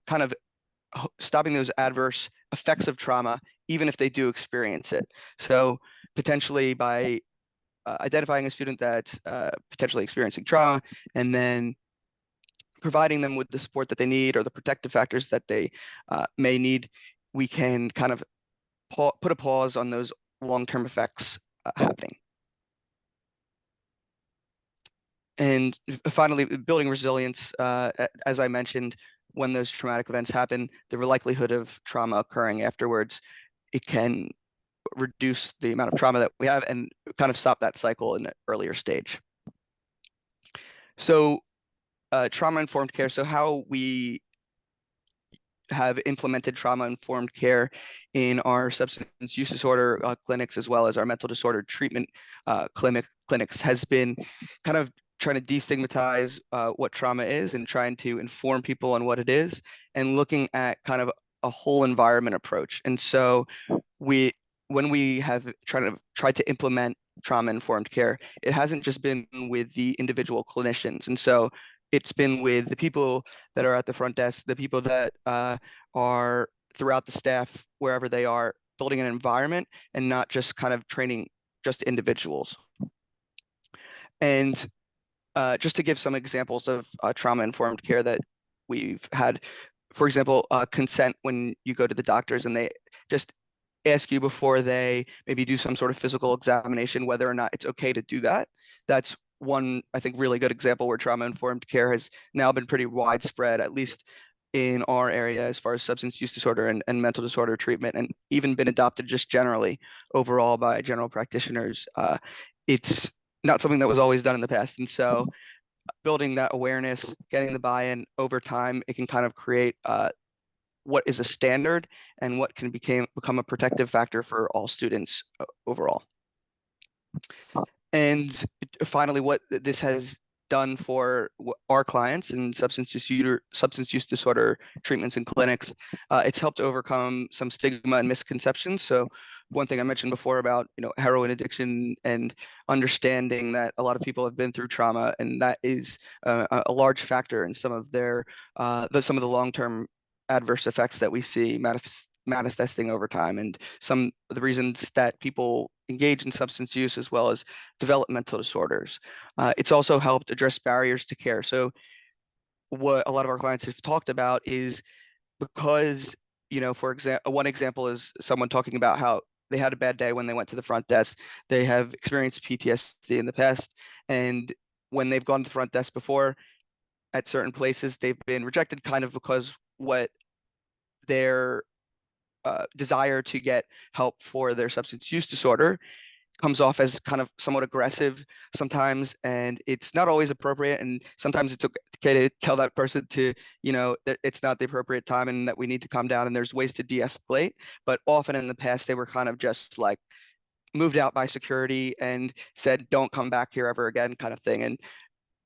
kind of stopping those adverse effects of trauma, even if they do experience it. So potentially by identifying a student that's potentially experiencing trauma, and then providing them with the support that they need or the protective factors that they may need, we can kind of put a pause on those long-term effects happening. And finally, building resilience, as I mentioned, when those traumatic events happen, the likelihood of trauma occurring afterwards, it can reduce the amount of trauma that we have and kind of stop that cycle in an earlier stage. So trauma-informed care, so how we have implemented trauma-informed care in our substance use disorder clinics, as well as our mental disorder treatment clinics, has been kind of trying to destigmatize what trauma is and trying to inform people on what it is, and looking at kind of a whole environment approach. And so when we have tried to implement trauma-informed care, it hasn't just been with the individual clinicians. And so it's been with the people that are at the front desk, the people that are throughout the staff, wherever they are, building an environment and not just kind of training just individuals. And just to give some examples of trauma-informed care that we've had, for example, consent when you go to the doctors and they just ask you before they maybe do some sort of physical examination whether or not it's okay to do that. That's one, I think, really good example where trauma-informed care has now been pretty widespread, at least in our area as far as substance use disorder and mental disorder treatment, and even been adopted just generally overall by general practitioners. It's not something that was always done in the past. And so building that awareness, getting the buy-in over time, it can kind of create what is a standard and what can become a protective factor for all students overall. And finally, what this has done for our clients in substance use disorder treatments and clinics, it's helped overcome some stigma and misconceptions. So one thing I mentioned before about heroin addiction and understanding that a lot of people have been through trauma, and that is a large factor in some of some of the long-term adverse effects that we see manifesting over time, and some of the reasons that people engage in substance use as well as developmental disorders. It's also helped address barriers to care. So what a lot of our clients have talked about is because, for example, one example is someone talking about how they had a bad day when they went to the front desk. They have experienced PTSD in the past, and when they've gone to the front desk before at certain places, they've been rejected kind of because what their desire to get help for their substance use disorder comes off as kind of somewhat aggressive sometimes, and it's not always appropriate. And sometimes it's okay to tell that person to, that it's not the appropriate time and that we need to calm down, and there's ways to de-escalate. But often in the past, they were kind of just like moved out by security and said, don't come back here ever again, kind of thing. And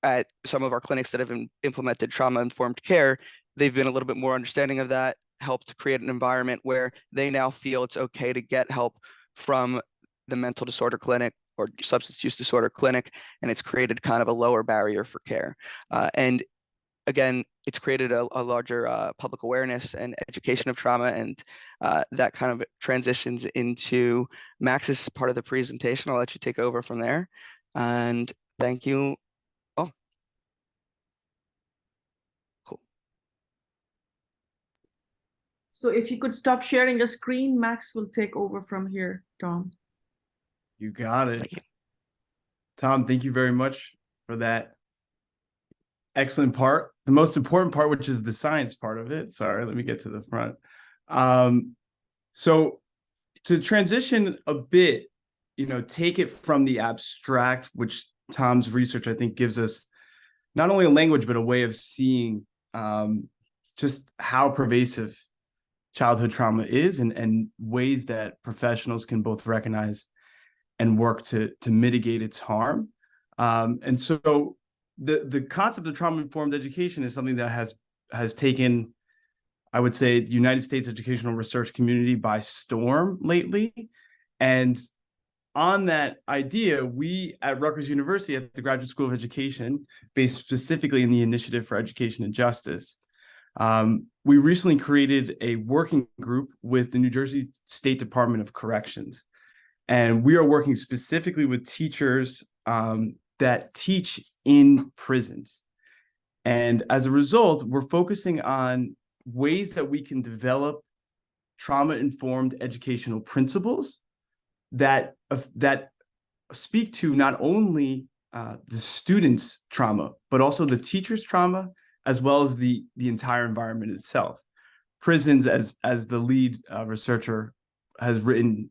at some of our clinics that have implemented trauma-informed care, they've been a little bit more understanding of that, helped create an environment where they now feel it's okay to get help from the mental disorder clinic or substance use disorder clinic, and it's created kind of a lower barrier for care. And again, it's created a larger public awareness and education of trauma, and that kind of transitions into Max's part of the presentation. I'll let you take over from there, and thank you. Oh, cool. So if you could stop sharing the screen, Max will take over from here, Tom. You got it. Tom, thank you very much for that excellent part. The most important part, which is the science part of it. Sorry, let me get to the front. So to transition a bit, take it from the abstract, which Tom's research, I think, gives us not only a language, but a way of seeing just how pervasive childhood trauma is, and ways that professionals can both recognize and work to mitigate its harm. And so the concept of trauma-informed education is something that has taken, I would say, the United States educational research community by storm lately. And on that idea, we at Rutgers University at the Graduate School of Education, based specifically in the Initiative for Education and Justice, we recently created a working group with the New Jersey State Department of Corrections. And we are working specifically with teachers that teach in prisons. And as a result, we're focusing on ways that we can develop trauma-informed educational principles that speak to not only the students' trauma, but also the teacher's trauma, as well as the entire environment itself. Prisons, as the lead researcher has written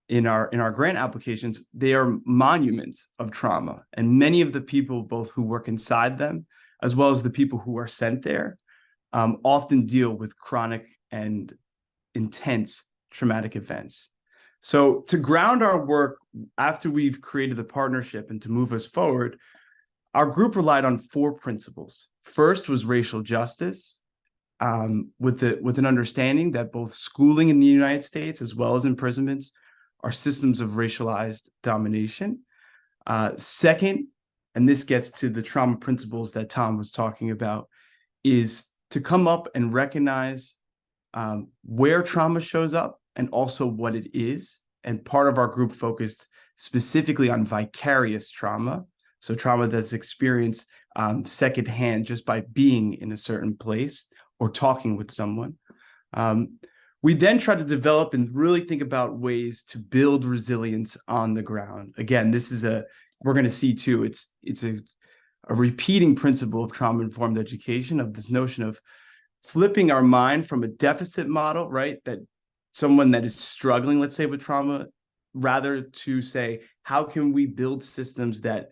in our grant applications, they are monuments of trauma. And many of the people, both who work inside them, as well as the people who are sent there, often deal with chronic and intense traumatic events. So to ground our work after we've created the partnership and to move us forward, our group relied on 4 principles. First was racial justice, with an understanding that both schooling in the United States as well as imprisonments are systems of racialized domination. Second, and this gets to the trauma principles that Tom was talking about, is to come up and recognize where trauma shows up and also what it is. And part of our group focused specifically on vicarious trauma, so trauma that's experienced secondhand just by being in a certain place or talking with someone. We then try to develop and really think about ways to build resilience on the ground. Again, this is we're going to see too, it's a repeating principle of trauma-informed education, of this notion of flipping our mind from a deficit model, right? That someone that is struggling, let's say, with trauma, rather to say, how can we build systems that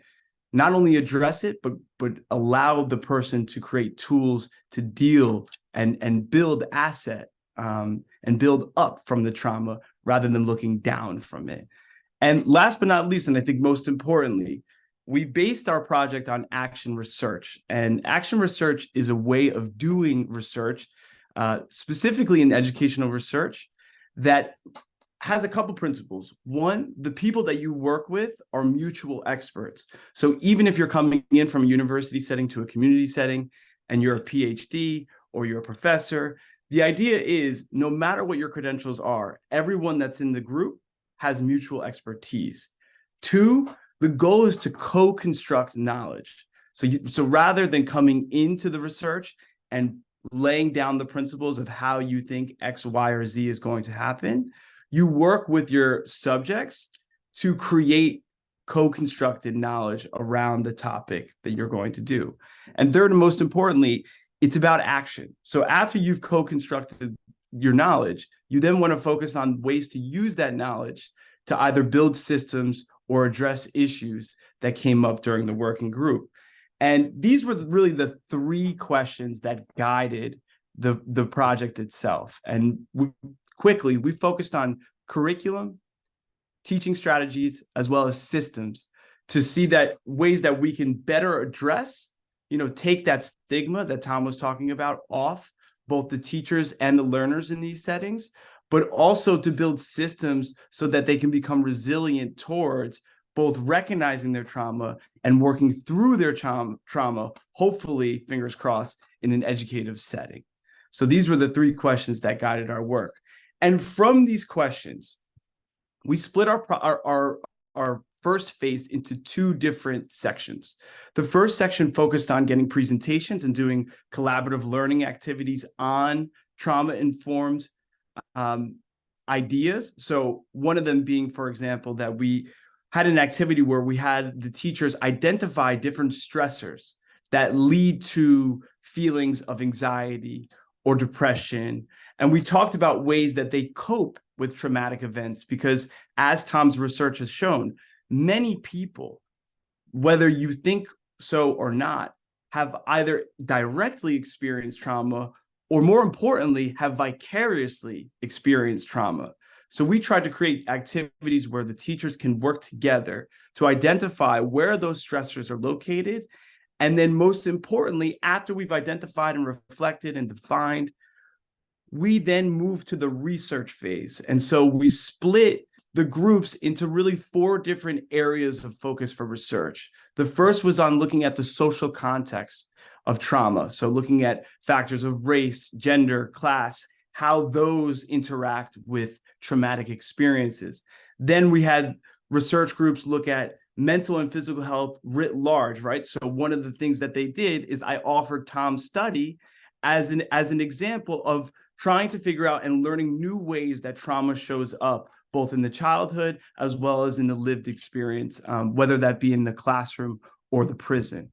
not only address it, but allow the person to create tools to deal and build asset and build up from the trauma rather than looking down from it. And last but not least, and I think most importantly, we based our project on action research. And action research is a way of doing research, specifically in educational research, that has a couple principles. One, the people that you work with are mutual experts. So even if you're coming in from a university setting to a community setting and you're a PhD or you're a professor, the idea is no matter what your credentials are, everyone that's in the group has mutual expertise. Two, the goal is to co-construct knowledge. So rather than coming into the research and laying down the principles of how you think X, Y, or Z is going to happen, you work with your subjects to create co-constructed knowledge around the topic that you're going to do. And third, and most importantly, it's about action. So after you've co-constructed your knowledge, you then want to focus on ways to use that knowledge to either build systems or address issues that came up during the working group. And these were really the three questions that guided the project itself. And we focused on curriculum, teaching strategies, as well as systems to see that ways that we can better address, take that stigma that Tom was talking about off both the teachers and the learners in these settings, but also to build systems so that they can become resilient towards both recognizing their trauma and working through their trauma, hopefully, fingers crossed, in an educative setting. So these were the three questions that guided our work. And from these questions, we split our first phase into two different sections. The first section focused on getting presentations and doing collaborative learning activities on trauma-informed ideas. So one of them being, for example, that we had an activity where we had the teachers identify different stressors that lead to feelings of anxiety or depression. And we talked about ways that they cope with traumatic events, because as Tom's research has shown, many people, whether you think so or not, have either directly experienced trauma or, more importantly, have vicariously experienced trauma. So we tried to create activities where the teachers can work together to identify where those stressors are located. And then most importantly, after we've identified and reflected and defined, we then move to the research phase. And so we split the groups into really 4 different areas of focus for research. The first was on looking at the social context of trauma. So looking at factors of race, gender, class, how those interact with traumatic experiences. Then we had research groups look at mental and physical health writ large, right? So one of the things that they did is I offered Tom's study as an example of trying to figure out and learning new ways that trauma shows up, both in the childhood as well as in the lived experience, whether that be in the classroom or the prison.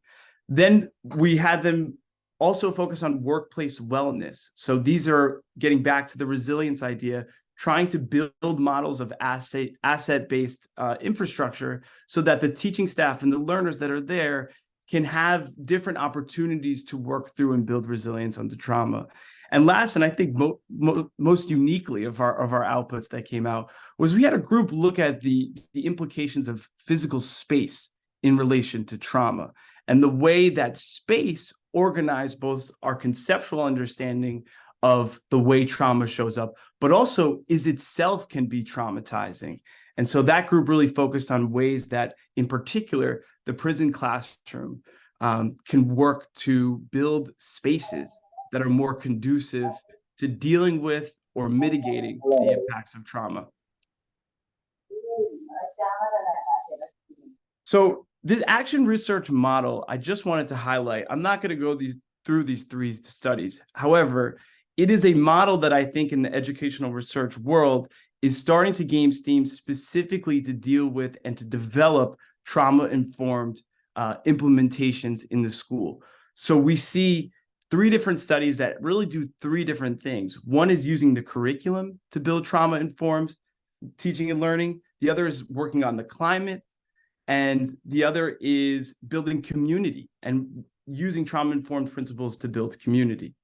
Then we had them also focus on workplace wellness. So these are getting back to the resilience idea, trying to build models of asset-based infrastructure so that the teaching staff and the learners that are there can have different opportunities to work through and build resilience under trauma. And last, and I think most uniquely of our outputs that came out, was we had a group look at the implications of physical space in relation to trauma and the way that space organized both our conceptual understanding of the way trauma shows up, but also is itself can be traumatizing. And so that group really focused on ways that, in particular, the prison classroom can work to build spaces that are more conducive to dealing with or mitigating the impacts of trauma. So this action research model, I just wanted to highlight, I'm not going to go through these 3 studies. However, it is a model that I think in the educational research world is starting to gain steam specifically to deal with and to develop trauma-informed implementations in the school. So we see three different studies that really do three different things. One is using the curriculum to build trauma-informed teaching and learning. The other is working on the climate. And the other is building community and using trauma-informed principles to build community.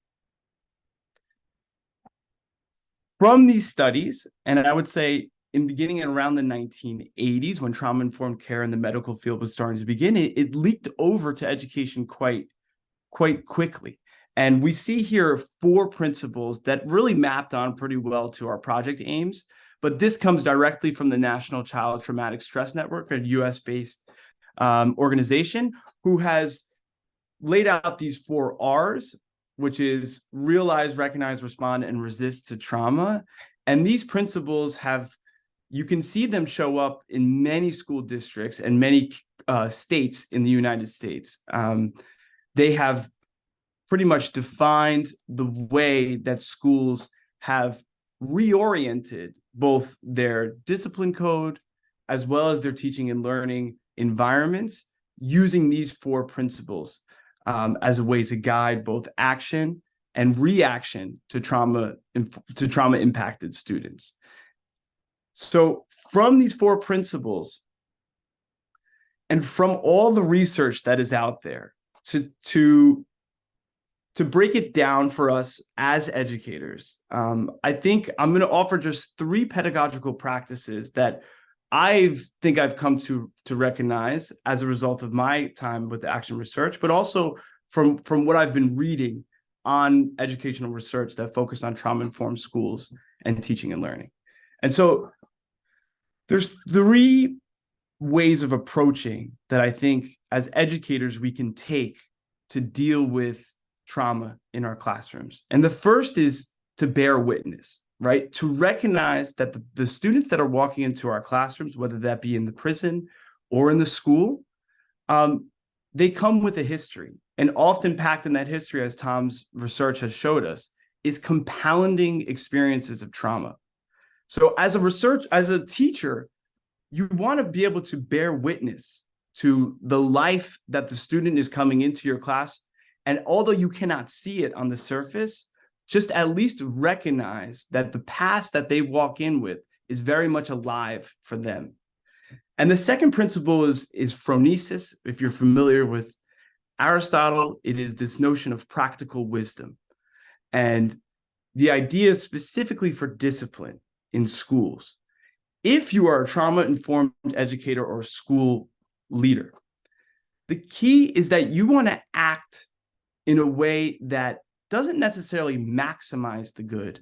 From these studies, and I would say in beginning around the 1980s, when trauma-informed care in the medical field was starting to begin, it leaked over to education quite quickly. And we see here 4 principles that really mapped on pretty well to our project aims. But this comes directly from the National Child Traumatic Stress Network, a US-based organization who has laid out these 4 R's, which is realize, recognize, respond, and resist to trauma. And these principles you can see them show up in many school districts and many states in the United States. They have pretty much defined the way that schools have reoriented both their discipline code as well as their teaching and learning environments using these 4 principles as a way to guide both action and reaction to trauma impacted students. So from these 4 principles and from all the research that is out there, to break it down for us as educators, I think I'm going to offer just 3 pedagogical practices that I think I've come to recognize as a result of my time with action research, but also from what I've been reading on educational research that focus on trauma-informed schools and teaching and learning. And so there's 3 ways of approaching that I think as educators we can take to deal with trauma in our classrooms. And the first is to bear witness, right? To recognize that the students that are walking into our classrooms, whether that be in the prison or in the school, they come with a history. And often packed in that history, as Tom's research has showed us, is compounding experiences of trauma. So as a teacher, you want to be able to bear witness to the life that the student is coming into your class. And although you cannot see it on the surface, just at least recognize that the past that they walk in with is very much alive for them. And the second principle is phronesis. If you're familiar with Aristotle, it is this notion of practical wisdom. And the idea specifically for discipline in schools. If you are a trauma-informed educator or school leader, the key is that you want to act in a way that doesn't necessarily maximize the good,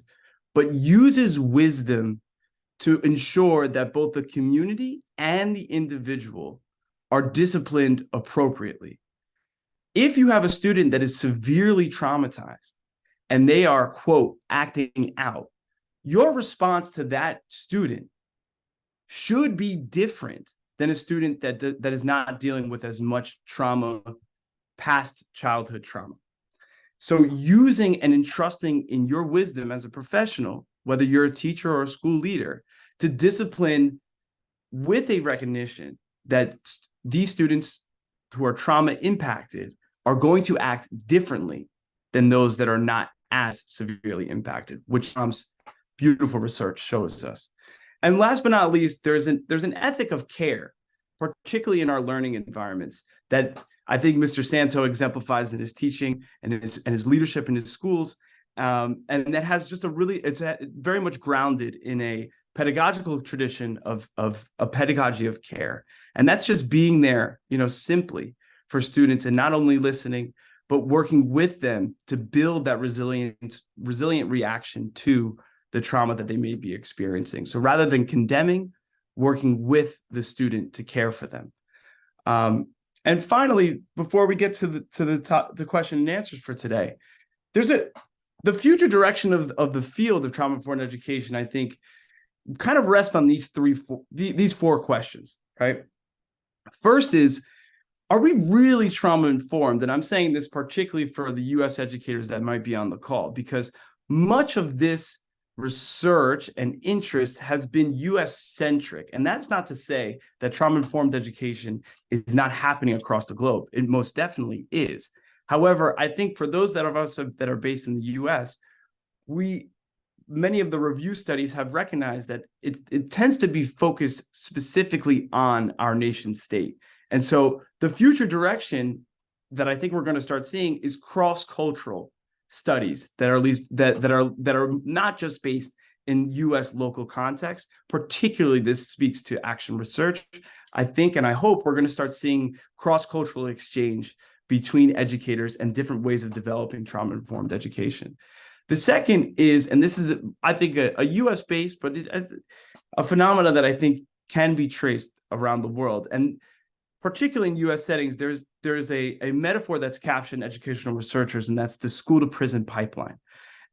but uses wisdom to ensure that both the community and the individual are disciplined appropriately. If you have a student that is severely traumatized and they are, quote, acting out, your response to that student should be different than a student that is not dealing with as much trauma, past childhood trauma. So using and entrusting in your wisdom as a professional, whether you're a teacher or a school leader, to discipline with a recognition that these students who are trauma impacted are going to act differently than those that are not as severely impacted, which Tom's beautiful research shows us. And last but not least, there's an ethic of care, particularly in our learning environments, that I think Mr. Santo exemplifies in his teaching and his leadership in his schools. And that has just it's very much grounded in a pedagogical tradition of a pedagogy of care. And that's just being there, simply for students and not only listening, but working with them to build that resilient reaction to the trauma that they may be experiencing. So rather than condemning, working with the student to care for them. And finally, before we get to the question and answers for today, the future direction of the field of trauma-informed education, I think, kind of rests on these 4 questions, right? First is, are we really trauma-informed? And I'm saying this particularly for the US educators that might be on the call, because much of this research and interest has been US-centric. And that's not to say that trauma-informed education is not happening across the globe. It most definitely is. However, I think for those of us that are based in the US, many of the review studies have recognized that it tends to be focused specifically on our nation state. And so the future direction that I think we're going to start seeing is cross-cultural studies that are at least that are not just based in US local context. Particularly, this speaks to action research. I think and I hope we're going to start seeing cross-cultural exchange between educators and different ways of developing trauma-informed education. The second is, and this is, I think, a US based, but a phenomena that I think can be traced around the world. And particularly in US settings, there's a metaphor that's captured in educational researchers, and that's the school to prison pipeline.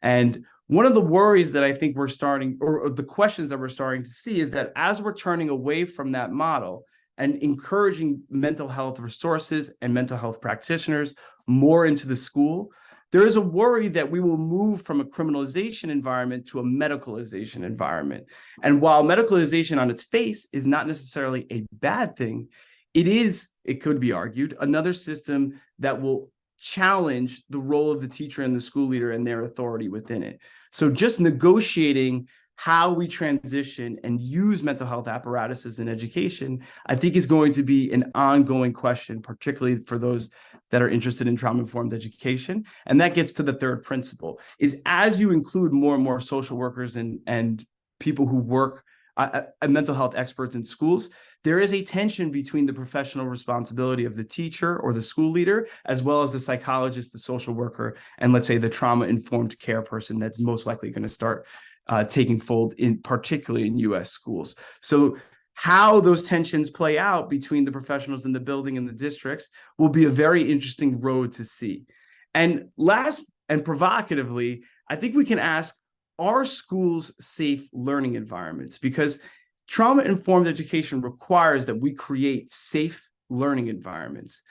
And one of the worries that I think we're starting, or the questions that we're starting to see, is that as we're turning away from that model and encouraging mental health resources and mental health practitioners more into the school, there is a worry that we will move from a criminalization environment to a medicalization environment. And while medicalization on its face is not necessarily a bad thing, it could be argued, another system that will challenge the role of the teacher and the school leader and their authority within it. So just negotiating how we transition and use mental health apparatuses in education, I think, is going to be an ongoing question, particularly for those that are interested in trauma-informed education. And that gets to the third principle, is as you include more and more social workers and people who work, mental health experts in schools, there is a tension between the professional responsibility of the teacher or the school leader, as well as the psychologist, the social worker, and let's say the trauma-informed care person that's most likely going to start taking fold, particularly in US schools. So how those tensions play out between the professionals in the building and the districts will be a very interesting road to see. And last and provocatively, I think we can ask, are schools safe learning environments? Because trauma-informed education requires that we create safe learning environments.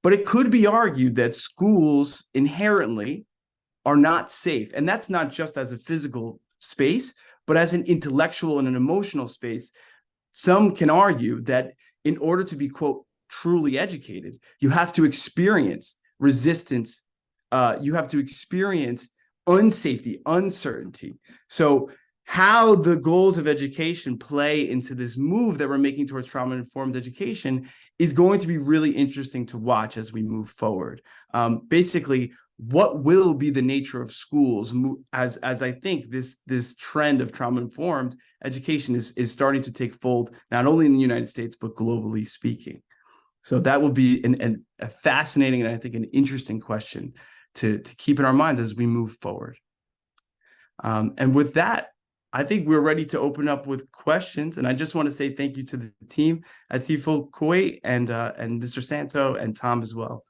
But it could be argued that schools inherently are not safe. And that's not just as a physical space, but as an intellectual and an emotional space. Some can argue that in order to be, quote, truly educated, you have to experience resistance. You have to experience unsafety, uncertainty. So how the goals of education play into this move that we're making towards trauma-informed education is going to be really interesting to watch as we move forward. Basically, what will be the nature of schools as I think this trend of trauma-informed education is starting to take fold, not only in the United States, but globally speaking. So that will be a fascinating and I think an interesting question to keep in our minds as we move forward. And with that, I think we're ready to open up with questions. And I just want to say thank you to the team at TEFL Kuwait and Mr. Santo and Tom as well.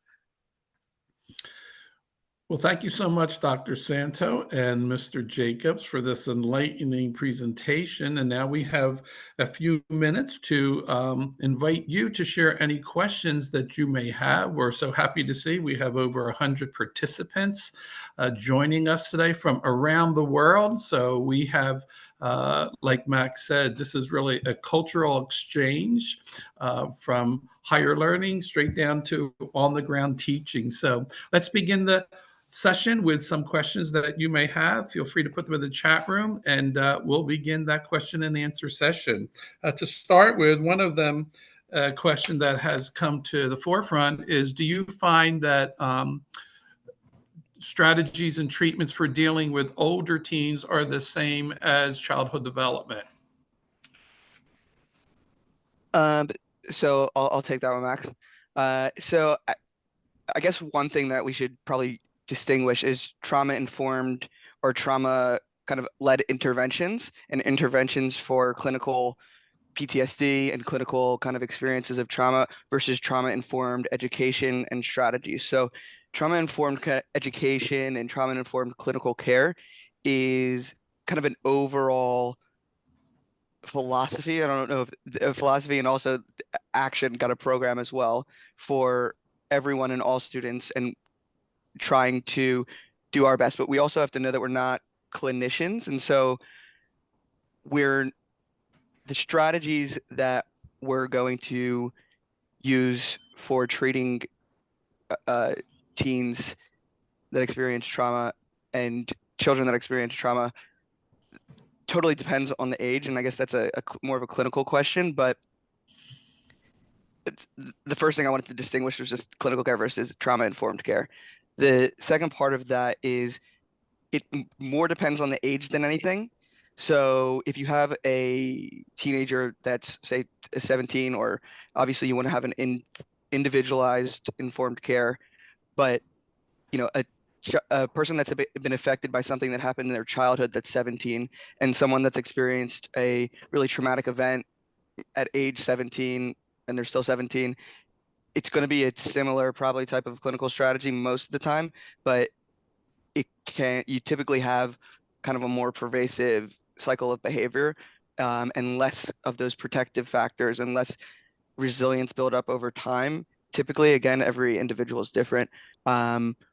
Well, thank you so much, Dr. Santo and Mr. Jacobs, for this enlightening presentation. And now we have a few minutes to invite you to share any questions that you may have. We're so happy to see we have over 100 participants joining us today from around the world. So we have, like Max said, this is really a cultural exchange from higher learning straight down to on-the-ground teaching. So let's begin the session with some questions that you may have. Feel free to put them in the chat room, and we'll begin that question and answer session. To start with, one of them, question that has come to the forefront is, do you find that strategies and treatments for dealing with older teens are the same as childhood development? So I'll take that one, Max. So I guess one thing that we should probably distinguish is trauma-informed or trauma kind of led interventions and interventions for clinical PTSD and clinical kind of experiences of trauma versus trauma-informed education and strategies. So trauma-informed education and trauma-informed clinical care is kind of an overall philosophy. I don't know if philosophy and also action got a program as well for everyone and all students, and trying to do our best. But we also have to know that we're not clinicians, and so the strategies that we're going to use for treating teens that experience trauma and children that experience trauma totally depends on the age, and I guess that's more of a clinical question, but the first thing I wanted to distinguish was just clinical care versus trauma-informed care. The second part of that is it more depends on the age than anything. So if you have a teenager that's, say, 17, or obviously you want to have an individualized informed care, but a person that's been affected by something that happened in their childhood that's 17, and someone that's experienced a really traumatic event at age 17 and they're still 17, it's going to be a similar probably type of clinical strategy most of the time, but you typically have kind of a more pervasive cycle of behavior, and less of those protective factors and less resilience build up over time. Typically, again, every individual is different,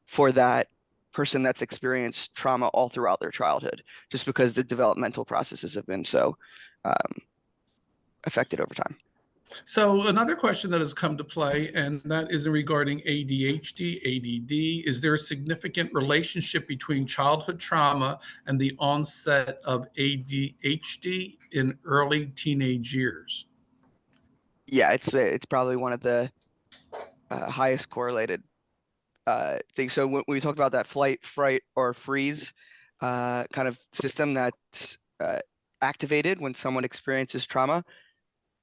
for that person that's experienced trauma all throughout their childhood, just because the developmental processes have been so affected over time. So another question that has come to play, and that is regarding ADHD, ADD. Is there a significant relationship between childhood trauma and the onset of ADHD in early teenage years? Yeah, it's probably one of the highest correlated things. So when we talk about that flight, fright, or freeze kind of system that's activated when someone experiences trauma,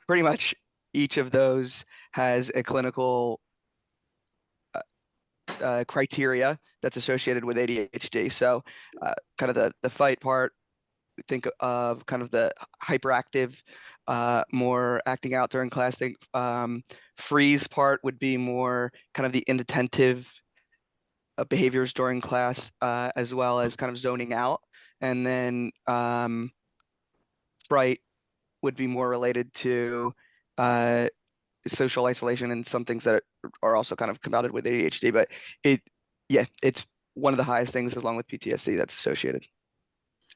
pretty much each of those has a clinical criteria that's associated with ADHD. So kind of the fight part, we think of kind of the hyperactive, more acting out during class thing. Freeze part would be more kind of the inattentive behaviors during class, as well as kind of zoning out. And then fright would be more related to social isolation and some things that are also kind of compounded with ADHD. But it's one of the highest things, along with PTSD, that's associated.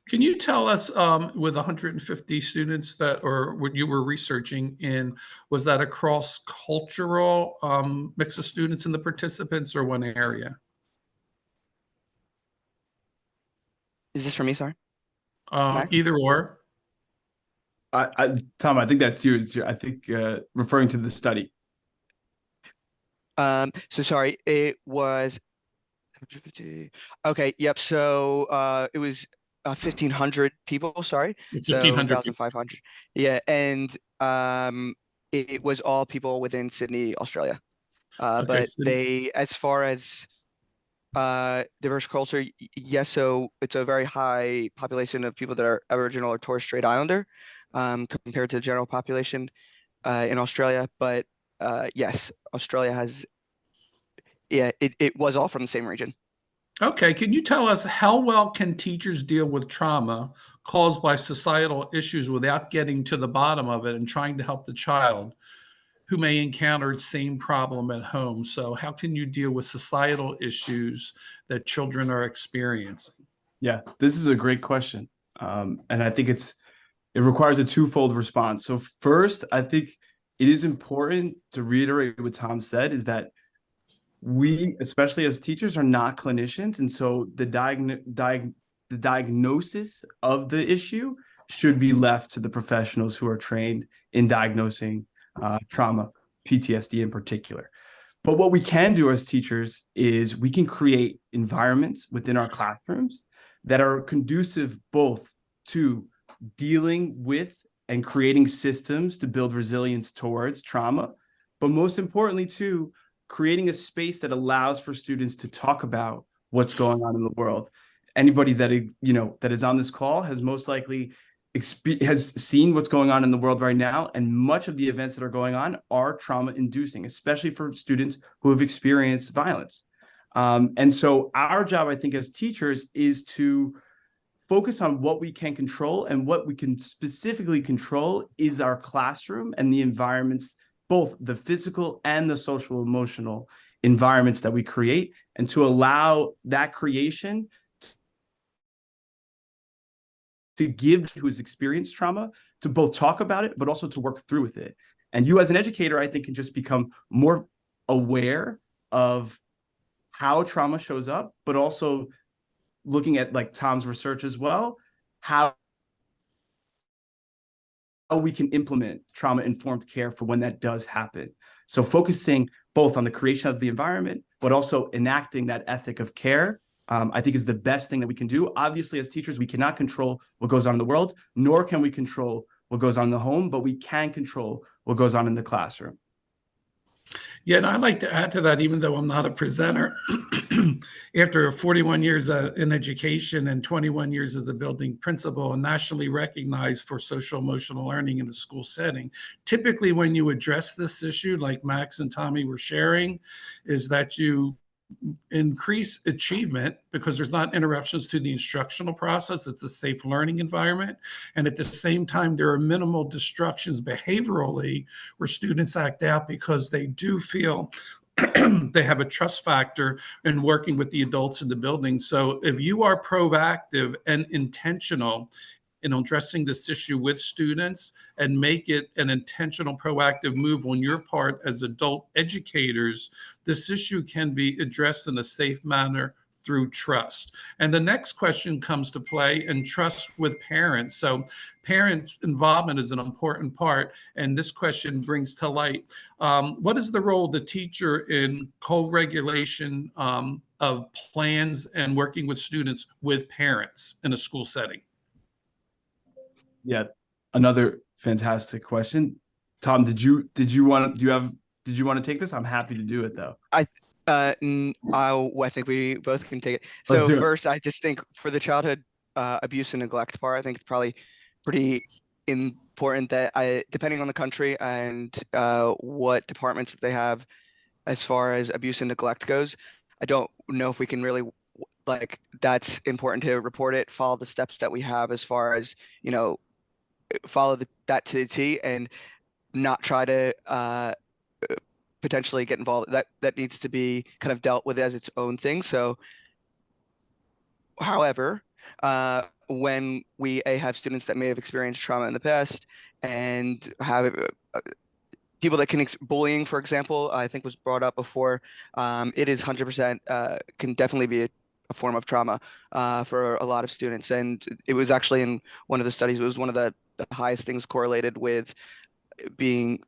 Can you tell us, with 150 students that, or what you were researching in, was that a cross-cultural mix of students and the participants, or one area? Is this for me, sorry? Either or. Tom, I think that's you. I think referring to the study. So sorry, it was okay. Yep. So it was 1,500 people. Sorry, 1,500 1,500. Yeah, and it was all people within Sydney, Australia. Okay, But so they, as far as diverse culture, yes. So it's a very high population of people that are Aboriginal or Torres Strait Islander, compared to the general population in Australia. But yes, Australia has, it was all from the same region. Okay, can you tell us how well can teachers deal with trauma caused by societal issues without getting to the bottom of it and trying to help the child who may encounter the same problem at home? So how can you deal with societal issues that children are experiencing? Yeah, this is a great question. And I think it requires a twofold response. So first, I think it is important to reiterate what Tom said, is that we, especially as teachers, are not clinicians. And so the diagnosis of the issue should be left to the professionals who are trained in diagnosing trauma, PTSD in particular. But what we can do as teachers is we can create environments within our classrooms that are conducive both to dealing with and creating systems to build resilience towards trauma, but most importantly, too, creating a space that allows for students to talk about what's going on in the world. Anybody that that is on this call has most likely has seen what's going on in the world right now, and much of the events that are going on are trauma-inducing, especially for students who have experienced violence. And so our job, I think, as teachers is to focus on what we can control, and what we can specifically control is our classroom and the environments, both the physical and the social emotional environments that we create, and to allow that creation to give who's experienced trauma to both talk about it, but also to work through with it. And you as an educator, I think, can just become more aware of how trauma shows up, but also looking at like Tom's research as well, how we can implement trauma-informed care for when that does happen. So focusing both on the creation of the environment, but also enacting that ethic of care, I think is the best thing that we can do. Obviously, as teachers, we cannot control what goes on in the world, nor can we control what goes on in the home, but we can control what goes on in the classroom. Yeah, and I'd like to add to that, even though I'm not a presenter, after 41 years in education and 21 years as the building principal and nationally recognized for social emotional learning in the school setting, typically when you address this issue, like Max and Tommy were sharing, is that you increase achievement because there's not interruptions to the instructional process. It's a safe learning environment. And at the same time, there are minimal destructions behaviorally where students act out because they do feel they have a trust factor in working with the adults in the building. So if you are proactive and intentional in addressing this issue with students and make it an intentional, proactive move on your part as adult educators, this issue can be addressed in a safe manner through trust. And the next question comes to play and trust with parents. So parents' involvement is an important part. And this question brings to light, what is the role of the teacher in co-regulation of plans and working with students with parents in a school setting? Yeah, another fantastic question. Tom, did you want to take this? I'm happy to do it though. I think we both can take it. Let's So do it. first, I just think for the childhood abuse and neglect part, I think it's probably pretty important that depending on the country and what departments that they have as far as abuse and neglect goes, I don't know if we can really, like, that's important to report it, follow the steps that we have as far as, you know, follow that to the T and not try to potentially get involved. That needs to be kind of dealt with as its own thing. So, however, when we have students that may have experienced trauma in the past and have people that can bullying, for example, I think was brought up before. It is 100% can definitely be a form of trauma for a lot of students. And it was actually in one of the studies, it was one of the highest things correlated with being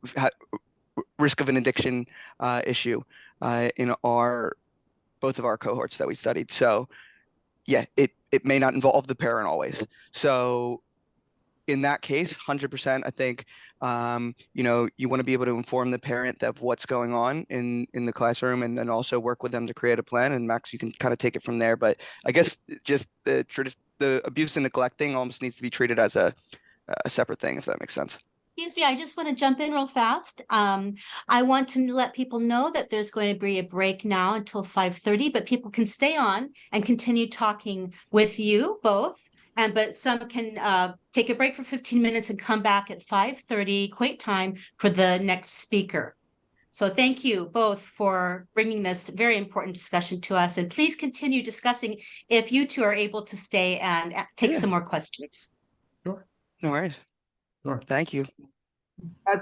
risk of an addiction issue in both of our cohorts that we studied. So yeah, it may not involve the parent always. So in that case, 100%, I think, you know, you want to be able to inform the parent of what's going on in the classroom and then also work with them to create a plan. And Max, you can kind of take it from there. But I guess just the abuse and neglecting almost needs to be treated as a separate thing, if that makes sense. Excuse me, I just want to jump in real fast. I want to let people know that there's going to be a break now until 5:30, but people can stay on and continue talking with you both. But some can take a break for 15 minutes and come back at 5:30 Kuwait time for the next speaker. So thank you both for bringing this very important discussion to us. And please continue discussing if you two are able to stay and take some more questions. Sure. No worries. Sure. Thank you.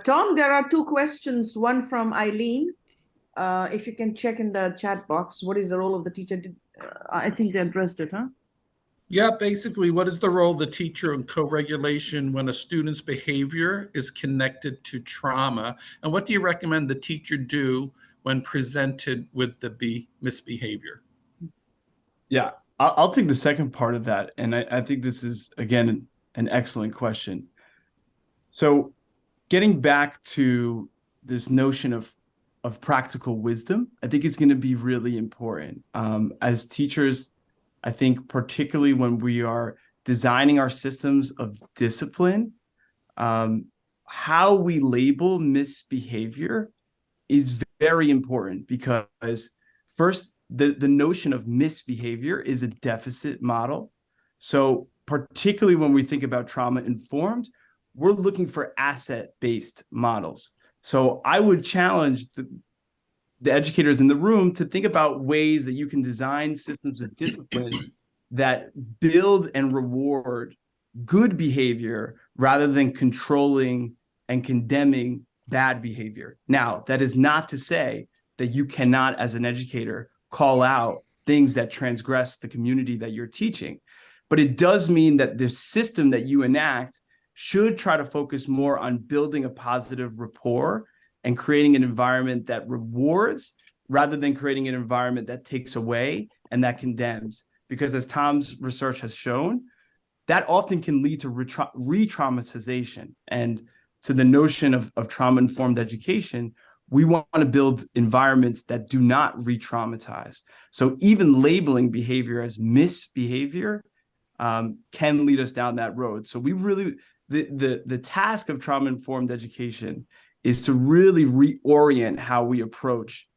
Tom, there are two questions. One from Eileen. If you can check in the chat box, what is the role of the teacher? I think they addressed it, huh? Yeah, basically, what is the role of the teacher in co-regulation when a student's behavior is connected to trauma? And what do you recommend the teacher do when presented with the misbehavior? Yeah, I'll take the second part of that. And I think this is, again, an excellent question. So getting back to this notion of practical wisdom, I think is going to be really important. As teachers, I think particularly when we are designing our systems of discipline, how we label misbehavior is very important because first, the notion of misbehavior is a deficit model. So particularly when we think about trauma-informed, we're looking for asset-based models. So I would challenge the educators in the room to think about ways that you can design systems of discipline that build and reward good behavior rather than controlling and condemning bad behavior. Now, that is not to say that you cannot, as an educator, call out things that transgress the community that you're teaching. But it does mean that the system that you enact should try to focus more on building a positive rapport and creating an environment that rewards rather than creating an environment that takes away and that condemns. Because as Tom's research has shown, that often can lead to re-traumatization. And to the notion of trauma-informed education, we want to build environments that do not re-traumatize. So even labeling behavior as misbehavior can lead us down that road. So we really, the task of trauma-informed education is to really reorient how we approach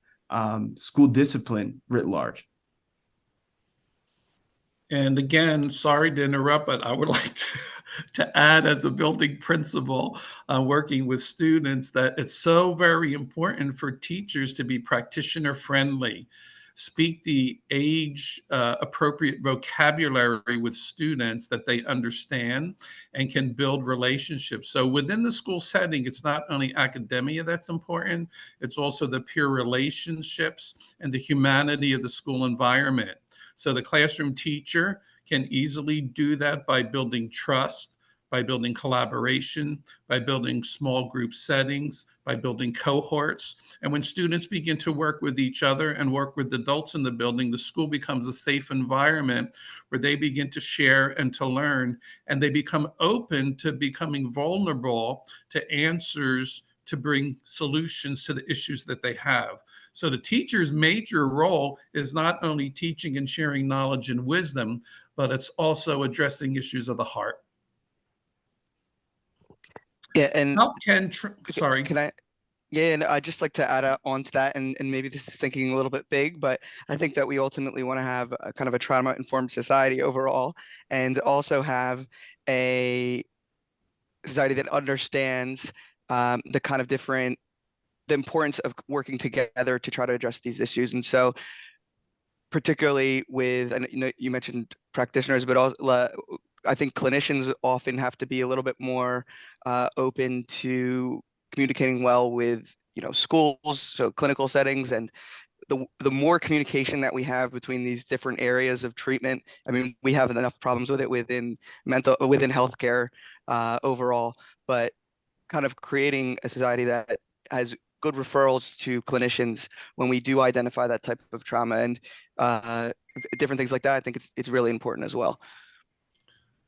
school discipline writ large. And again, sorry to interrupt, but I would like to add as a building principal working with students that it's so very important for teachers to be practitioner friendly, speak the age appropriate vocabulary with students that they understand and can build relationships. So within the school setting, it's not only academia that's important, it's also the peer relationships and the humanity of the school environment. So the classroom teacher can easily do that by building trust, by building collaboration, by building small group settings, by building cohorts. And when students begin to work with each other and work with adults in the building, the school becomes a safe environment where they begin to share and to learn, and they become open to becoming vulnerable to answers to bring solutions to the issues that they have. So the teacher's major role is not only teaching and sharing knowledge and wisdom, but it's also addressing issues of the heart. Yeah, and how can sorry. Can I? Yeah, and I'd just like to add on to that, and maybe this is thinking a little bit big, but I think that we ultimately want to have a kind of a trauma-informed society overall, and also have a society that understands the kind of the importance of working together to try to address these issues. And so particularly with, and you mentioned practitioners, but also I think clinicians often have to be a little bit more open to communicating well with schools, so clinical settings, and the more communication that we have between these different areas of treatment. I mean, we have enough problems with it within healthcare overall, but kind of creating a society that has good referrals to clinicians when we do identify that type of trauma and different things like that. I think it's really important as well.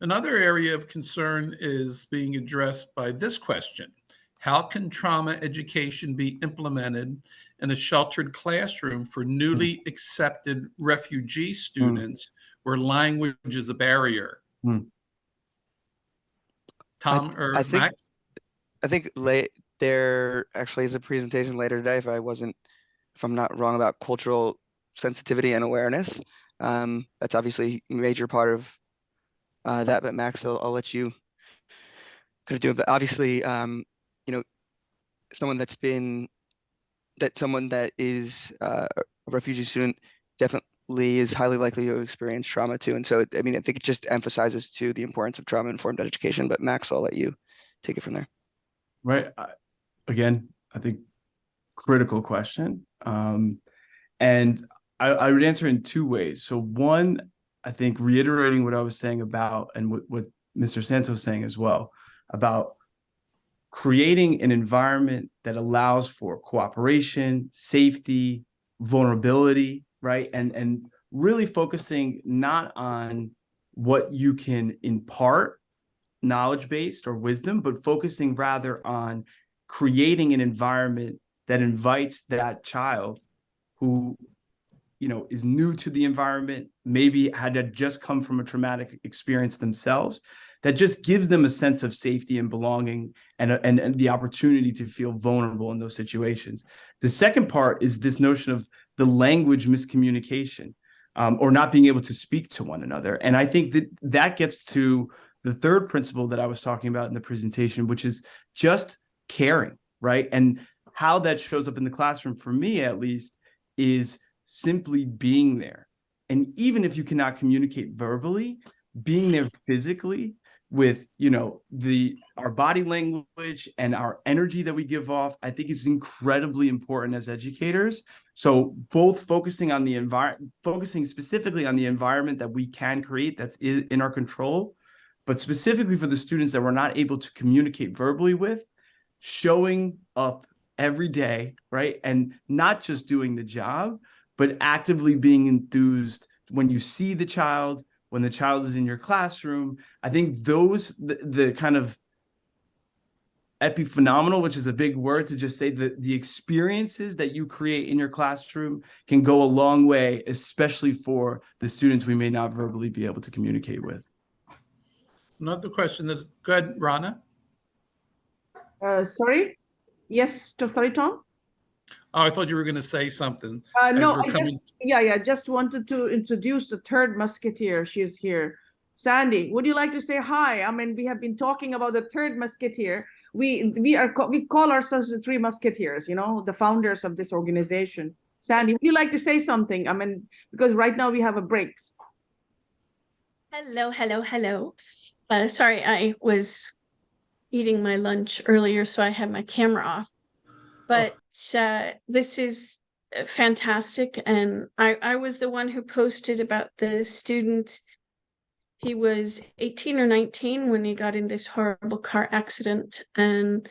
Another area of concern is being addressed by this question. How can trauma education be implemented in a sheltered classroom for newly accepted refugee students where language is a barrier? Tom or Max? I think there actually is a presentation later today, if I'm not wrong, about cultural sensitivity and awareness. That's obviously a major part of that, but Max, I'll let you kind of do it. But obviously, someone that is a refugee student definitely is highly likely to experience trauma too. And so, I mean, I think it just emphasizes to the importance of trauma-informed education. But Max, I'll let you take it from there. Right. Again, I think critical question. And I would answer in two ways. So one, I think reiterating what I was saying about, and what Mr. Santos was saying as well, about creating an environment that allows for cooperation, safety, vulnerability, right? And really focusing not on what you can impart, knowledge-based or wisdom, but focusing rather on creating an environment that invites that child who is new to the environment, maybe had just come from a traumatic experience themselves, that just gives them a sense of safety and belonging and the opportunity to feel vulnerable in those situations. The second part is this notion of the language miscommunication, or not being able to speak to one another. And I think that gets to the third principle that I was talking about in the presentation, which is just caring, right? And how that shows up in the classroom, for me at least, is simply being there. And even if you cannot communicate verbally, being there physically, with, you know, our body language and our energy that we give off, I think is incredibly important as educators. So both focusing on the focusing specifically on the environment that we can create that's in our control, but specifically for the students that we're not able to communicate verbally with, showing up every day, right? And not just doing the job, but actively being enthused when you see the child, when the child is in your classroom. I think the kind of epiphenomenal, which is a big word to just say, the experiences that you create in your classroom can go a long way, especially for the students we may not verbally be able to communicate with. Another question that's good, Rana. Sorry? Yes, sorry, Tom? Oh, I thought you were going to say something. No, I just wanted to introduce the third musketeer. She's here. Sandy, would you like to say hi? I mean, we have been talking about the third musketeer. We call ourselves the three musketeers, you know, the founders of this organization. Sandy, would you like to say something? I mean, because right now we have a break. Hello, hello, hello. Sorry, I was eating my lunch earlier, so I had my camera off. But this is fantastic. And I was the one who posted about the student. He was 18 or 19 when he got in this horrible car accident. And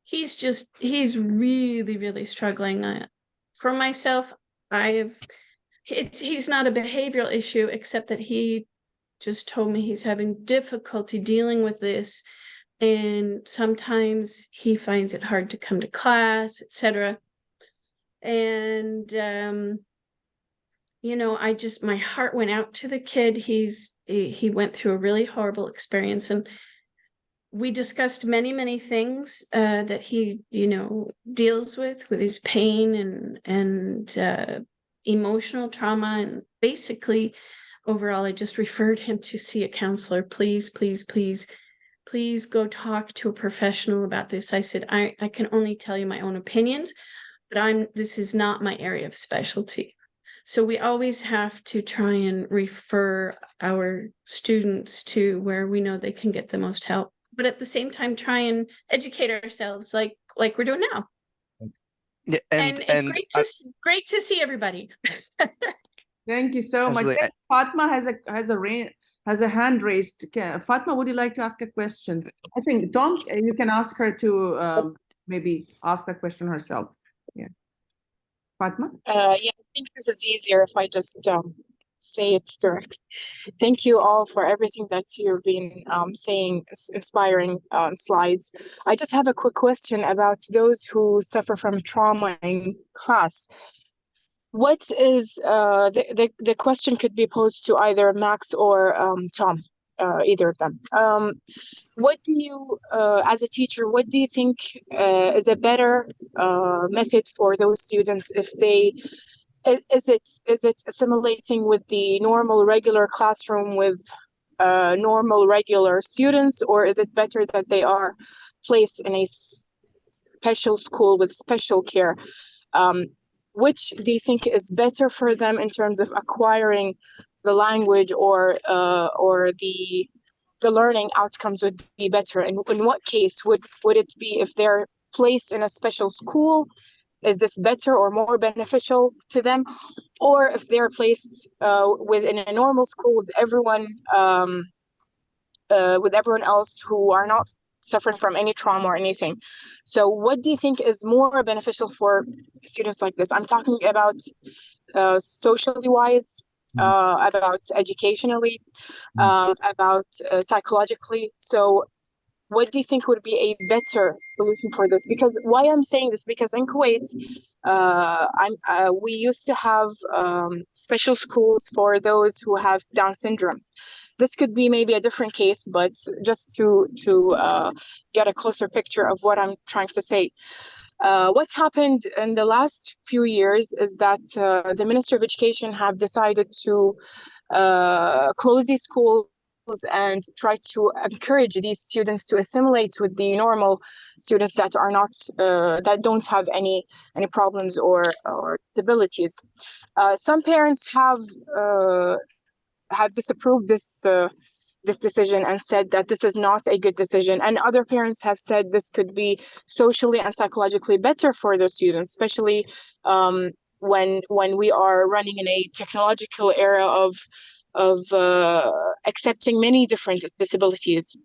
he's really, really struggling. For myself, he's not a behavioral issue, except that he just told me he's having difficulty dealing with this. And sometimes he finds it hard to come to class, etc. And, you know, my heart went out to the kid. He went through a really horrible experience. And we discussed many, many things that he, you know, deals with his pain and emotional trauma. And basically, overall, I just referred him to see a counselor. Please, please, please. Please go talk to a professional about this. I said, I can only tell you my own opinions, but this is not my area of specialty. So we always have to try and refer our students to where we know they can get the most help, but at the same time, try and educate ourselves like we're doing now. Yeah, and it's great to see everybody. Thank you so much. Yes, Fatma has a hand raised. Fatma, would you like to ask a question? I think, Tom, you can ask her to maybe ask that question herself. Yeah. Fatma? Yeah, I think this is easier if I just say it direct. Thank you all for everything that you've been saying, inspiring slides. I just have a quick question about those who suffer from trauma in class. What is the question could be posed to either Max or Tom, either of them. What do you, as a teacher, what do you think is a better method for those students if they, is it assimilating with the normal regular classroom with normal regular students, or is it better that they are placed in a special school with special care? Which do you think is better for them in terms of acquiring the language, or the learning outcomes would be better? And in what case would it be if they're placed in a special school? Is this better or more beneficial to them? Or if they're placed within a normal school with everyone else who are not suffering from any trauma or anything? So what do you think is more beneficial for students like this? I'm talking about socially wise, about educationally, about psychologically. So what do you think would be a better solution for this? Because why I'm saying this, because in Kuwait, we used to have special schools for those who have Down syndrome. This could be maybe a different case, but just to get a closer picture of what I'm trying to say. What's happened in the last few years is that the Ministry of Education have decided to close these schools and try to encourage these students to assimilate with the normal students that are not that don't have any problems or disabilities. Some parents have disapproved this decision and said that this is not a good decision. And other parents have said this could be socially and psychologically better for those students, especially when we are running in a technological era of accepting many different disabilities.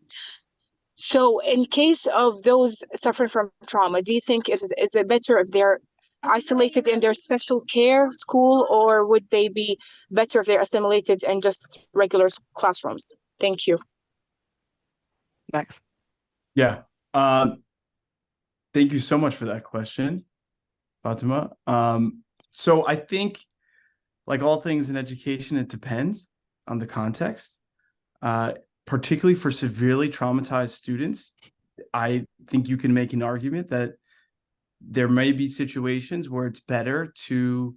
So in case of those suffering from trauma, do you think is it better if they're isolated in their special care school, or would they be better if they're assimilated in just regular classrooms? Thank you. Max. Yeah. Thank you so much for that question, Fatima. So I think, like all things in education, it depends on the context. Particularly for severely traumatized students, I think you can make an argument that there may be situations where it's better to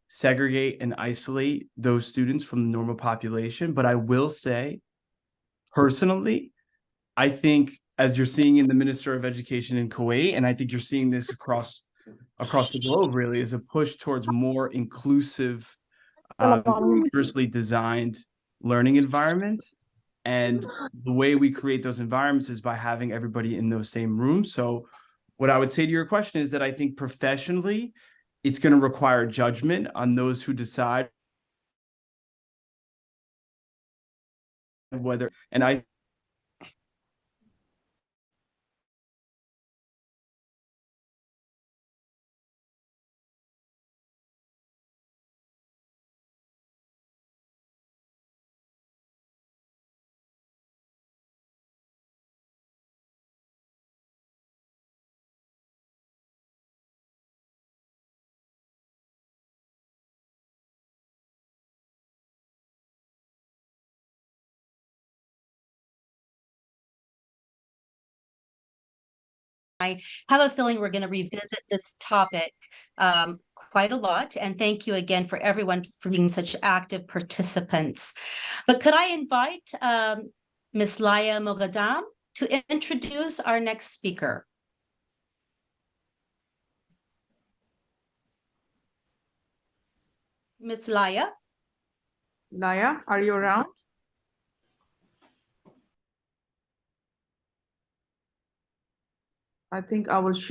segregate and isolate those students from the normal population. But I will say, personally, I think, as you're seeing in the Minister of Education in Kuwait, and I think you're seeing this across the globe, really, is a push towards more inclusive, universally designed learning environments. And the way we create those environments is by having everybody in those same rooms. So what I would say to your question is that I think professionally, it's going to require judgment on those who decide whether, and I have a feeling we're going to revisit this topic quite a lot. And thank you again for everyone for being such active participants. But could I invite Ms. Laia Moghadam to introduce our next speaker? Ms. Laia? Laia, are you around? I think I will share.